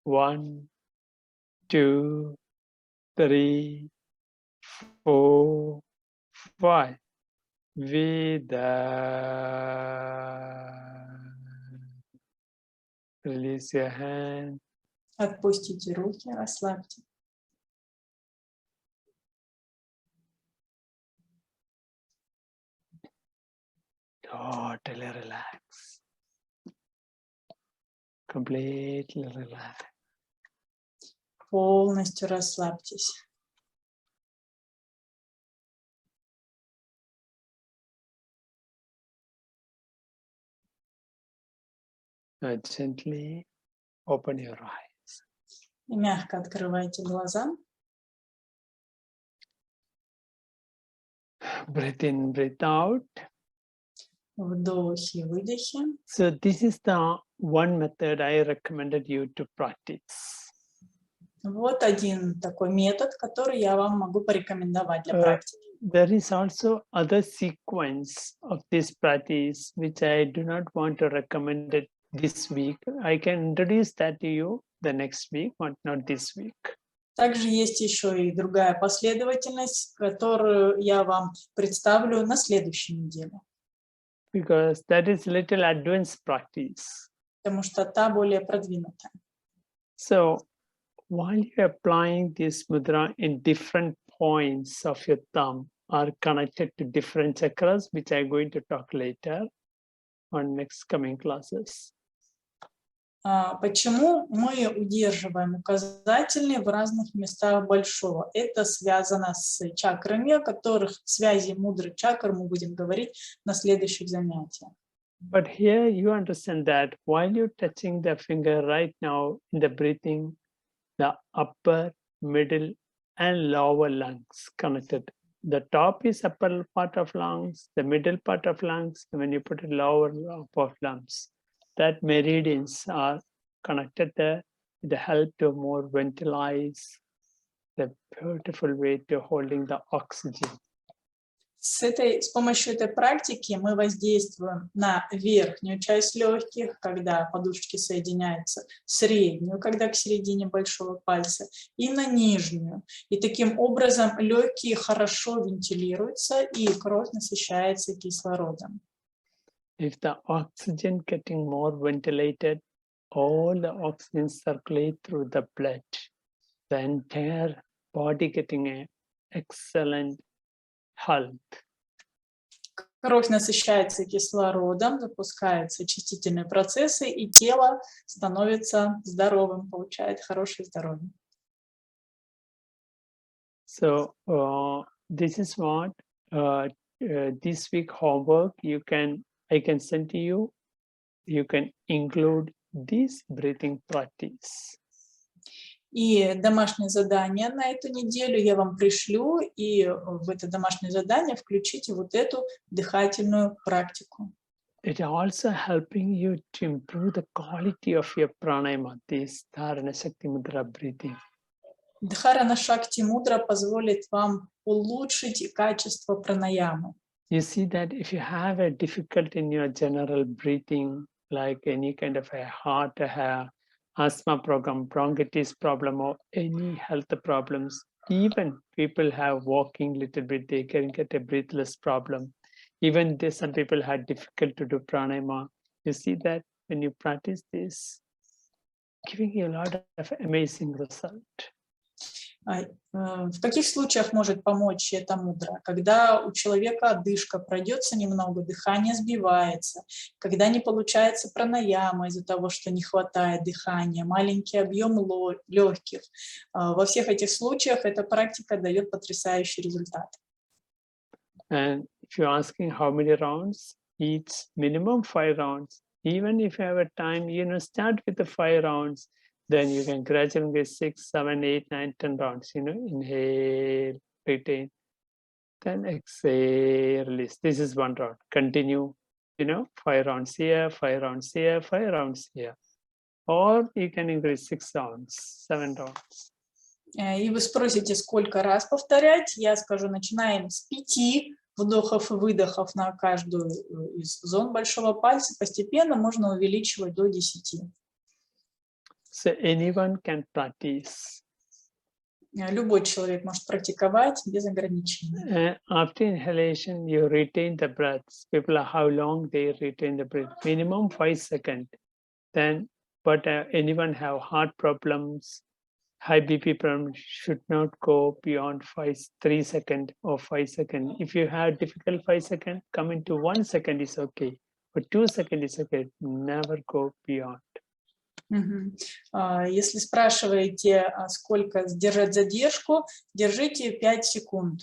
One, 2, 3, 4, 5. Vida. Release your hand. Отпустите руки, расслабьте. Totally relax. Completely relax. Полностью расслабьтесь. Now gently open your eyes. И мягко открывайте глаза. Breathe in, breathe out. Вдохи, выдохи. So this is the one method I recommended you to practice. Вот один такой метод, который я вам могу порекомендовать для практики. There is also other sequence of this practice which I do not want to recommend it this week. I can introduce that to you the next week, but not this week. Также есть еще и другая последовательность, которую я вам представлю на следующей неделе. Because that is little advanced practice. Потому что та более продвинутая. So while you're applying this mudra in different points of your thumb are connected to different chakras, which I'm going to talk later on next coming classes. Почему мы удерживаем указательные в разных местах большого? Это связано с чакрами, о которых связи мудры чакр мы будем говорить на следующих занятиях. But here you understand that while you're touching the finger right now in the breathing, the upper, middle, and lower lungs connected. The top is upper part of lungs, the middle part of lungs, and when you put it lower part of lungs, that meridians are connected there. It helps to more ventilize the beautiful way to holding the oxygen. С помощью этой практики мы воздействуем на верхнюю часть легких, когда подушечки соединяются, среднюю, когда к середине большого пальца, и на нижнюю. И таким образом легкие хорошо вентилируются, и кровь насыщается кислородом. If the oxygen getting more ventilated, all the oxygen circulate through the blood, the entire body getting an excellent health. Кровь насыщается кислородом, запускаются очистительные процессы, и тело становится здоровым, получает хорошее здоровье. So this is what this week homework I can send to you. You can include this breathing practice. И домашнее задание на эту неделю я вам пришлю, и в это домашнее задание включите вот эту дыхательную практику. It also helping you to improve the quality of your pranayama, this Dharana Shakti Mudra breathing. Дхарана Шакти Мудра позволит вам улучшить качество пранаямы. You see that if you have a difficulty in your general breathing, like any kind of a heart, asthma problem, bronchitis problem, or any health problems, even people have walking little bit, they can get a breathless problem. Even some people had difficult to do pranayama. You see that when you practice this, giving you a lot of amazing result. В каких случаях может помочь эта мудра? Когда у человека одышка, пройдется немного, дыхание сбивается, когда не получается пранаяма из-за того, что не хватает дыхания, маленький объем легких. Во всех этих случаях эта практика дает потрясающий результат. And if you're asking how many rounds, it's minimum 5 rounds. Even if you have a time, start with the 5 rounds. Then you can gradually get 6, 7, 8, 9, 10 rounds. Inhale, retain, then exhale, release. This is 1 round. Continue, 5 rounds here, 5 rounds here, 5 rounds here. Or you can increase 6 rounds, 7 rounds. И вы спросите, сколько раз повторять? Я скажу, начинаем с 5 вдохов и выдохов на каждую из зон большого пальца. Постепенно можно увеличивать до 10. So anyone can practice. Любой человек может практиковать без ограничений. After inhalation, you retain the breath. People are how long they retain the breath. Minimum 5 seconds. Then, but anyone have heart problems, high BP problem should not go beyond 3 seconds or 5 seconds. If you have difficult 5 seconds, come into 1 second is okay. But 2 seconds is okay. Never go beyond. Если спрашиваете, сколько сдержать задержку, держите 5 секунд.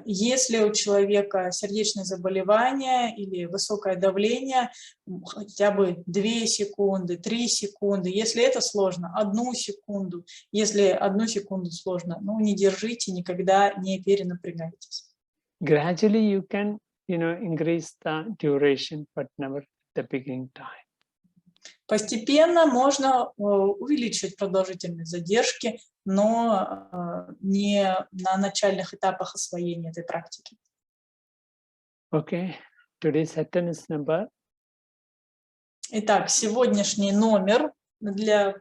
Если у человека сердечное заболевание или высокое давление, хотя бы 2 секунды, 3 секунды. Если это сложно, 1 секунду. Если 1 секунду сложно, не держите, никогда не перенапрягайтесь. Gradually you can, increase the duration, but never at the beginning time. Постепенно можно увеличивать продолжительность задержки, но не на начальных этапах освоения этой практики. Okay, today's attendance number. Итак, сегодняшний номер для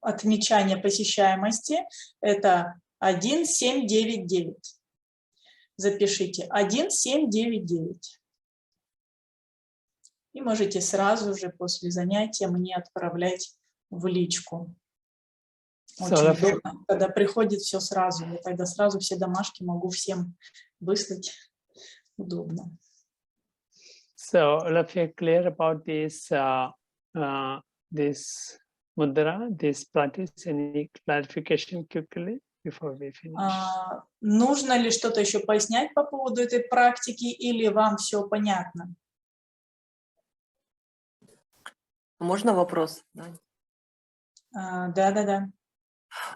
отмечания посещаемости – это 1799. Запишите 1799. И можете сразу же после занятия мне отправлять в личку. Очень удобно, когда приходит все сразу. Я тогда сразу все домашки могу всем выслать. Удобно. So all of you clear about this mudra, this practice? Any clarification quickly before we finish? Нужно ли что-то еще пояснять по поводу этой практики или вам все понятно? Можно вопрос? Да.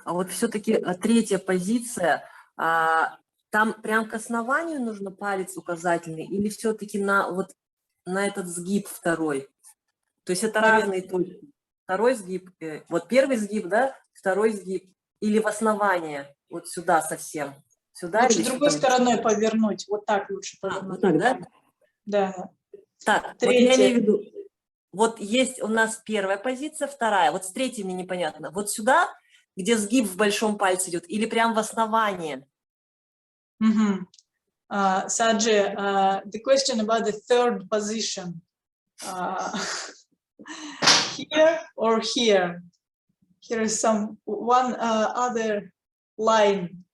А вот все-таки 3-я позиция, там прям к основанию нужно палец указательный или все-таки на этот сгиб 2-й? То есть это разные точки. 2-й сгиб, вот 1-й сгиб, да, 2-й сгиб или в основание, вот сюда совсем. Сюда лучше другой стороной повернуть, вот так лучше повернуть. Вот так, да? Да. Так, 3-я. вот я имею в виду, вот есть у нас 1-я позиция, 2-я, вот с 3-й мне непонятно. Вот сюда, где сгиб в большом пальце идет, или прям в основание? Саджи, the question about the 3rd position. Here or here? Here is one other line.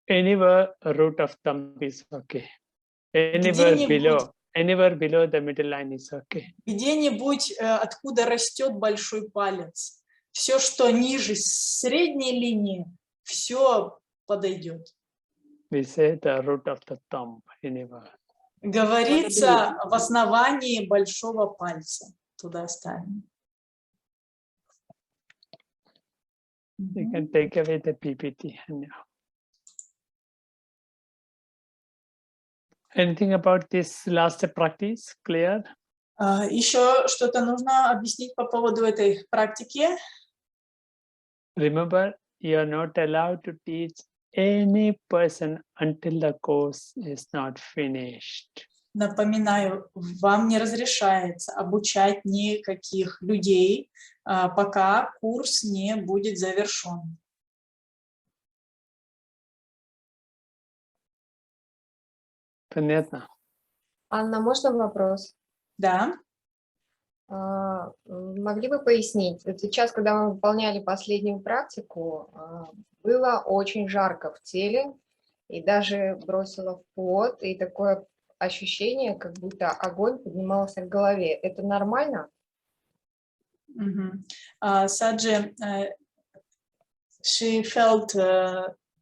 Anywhere root of thumb is okay. Anywhere below the middle line is okay. Где-нибудь, откуда растет большой палец. Все, что ниже средней линии, все подойдет. We say the root of the thumb, anywhere. Говорится в основании большого пальца. Туда ставим. You can take away the PPT now. Anything about this last practice clear? Еще что-то нужно объяснить по поводу этой практики? Remember, you are not allowed to teach any person until the course is not finished. Напоминаю, вам не разрешается обучать никаких людей, пока курс не будет завершен. Понятно? Анна, можно вопрос? Да. Могли бы пояснить? Вот сейчас, когда мы выполняли последнюю практику, было очень жарко в теле, и даже бросило в пот, и такое ощущение, как будто огонь поднимался к голове. Это нормально? Саджи, she felt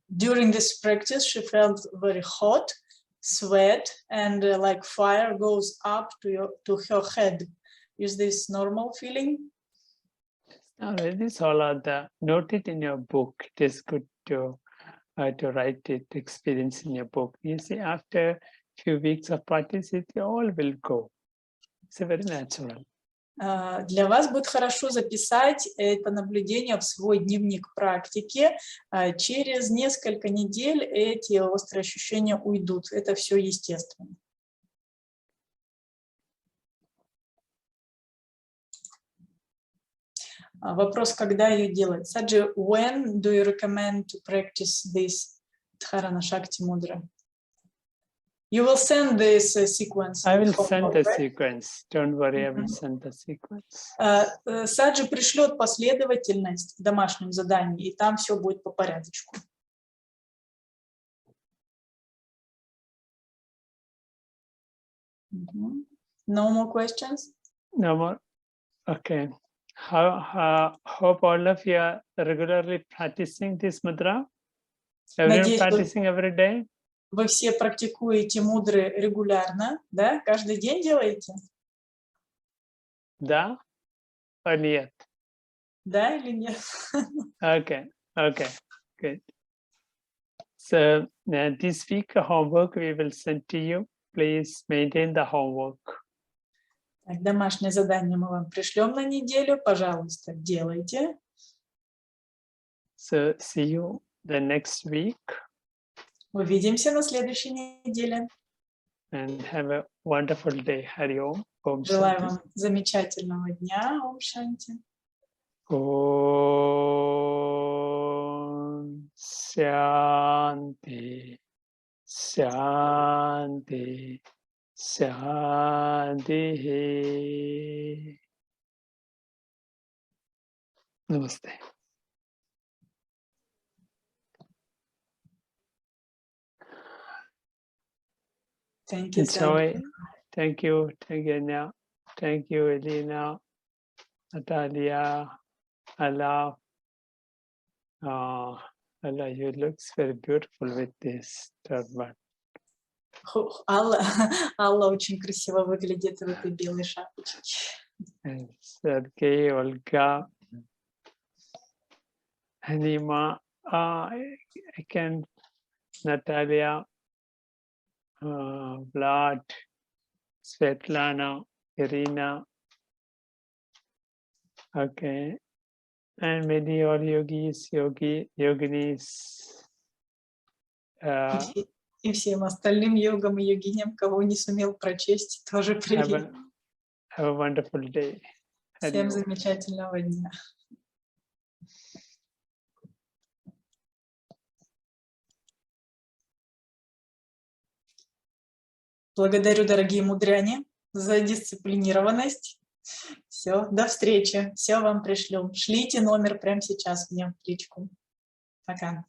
during this practice, she felt very hot, sweat, and like fire goes up to her head. Is this normal feeling? This all are the note it in your book. It is good to write it, experience in your book. You see, after a few weeks of practice, it all will go. It's very natural. Для вас будет хорошо записать это наблюдение в свой дневник практики. Через несколько недель эти острые ощущения уйдут. Это все естественно. Вопрос, когда ее делать? Саджи, when do you recommend to practice this Dharana Shakti Mudra? You will send this sequence. I will send the sequence. Don't worry, I will send the sequence. Саджи пришлет последовательность в домашнем задании, и там все будет по порядочку. No more questions? No more? Okay. Hope all of you are regularly practicing this mudra? Everyone practicing every day? Вы все практикуете мудры регулярно, да? Каждый день делаете? Да? Or нет? Да или нет? Okay, good. So this week homework we will send to you. Please maintain the homework. Так, домашнее задание мы вам пришлем на неделю. Пожалуйста, делайте. So see you the next week. Увидимся на следующей неделе. And have a wonderful day. Hari Om. Om Желаю Shanti. вам замечательного дня. Ом Шанти. Om Shanti. Shanti. Shanti. Namaste. Thank you, Enjoy. Thank you, Anya. Thank you, Elena, Natalia. Allah. Allah, you looks very beautiful with this turban. Алла очень красиво выглядит в этой белой шапочке. Sergey, Olga, Anima, I can, Natalia, Vlad, Svetlana, Irina, okay, and many all yogis, yoginis. И всем остальным йогам и йогиням, кого не сумел прочесть, тоже привет. Have a wonderful day. Всем замечательного дня. Благодарю, дорогие мудряне, за дисциплинированность. Все, до встречи. Все вам пришлю. Шлите номер прямо сейчас мне в личку. Пока.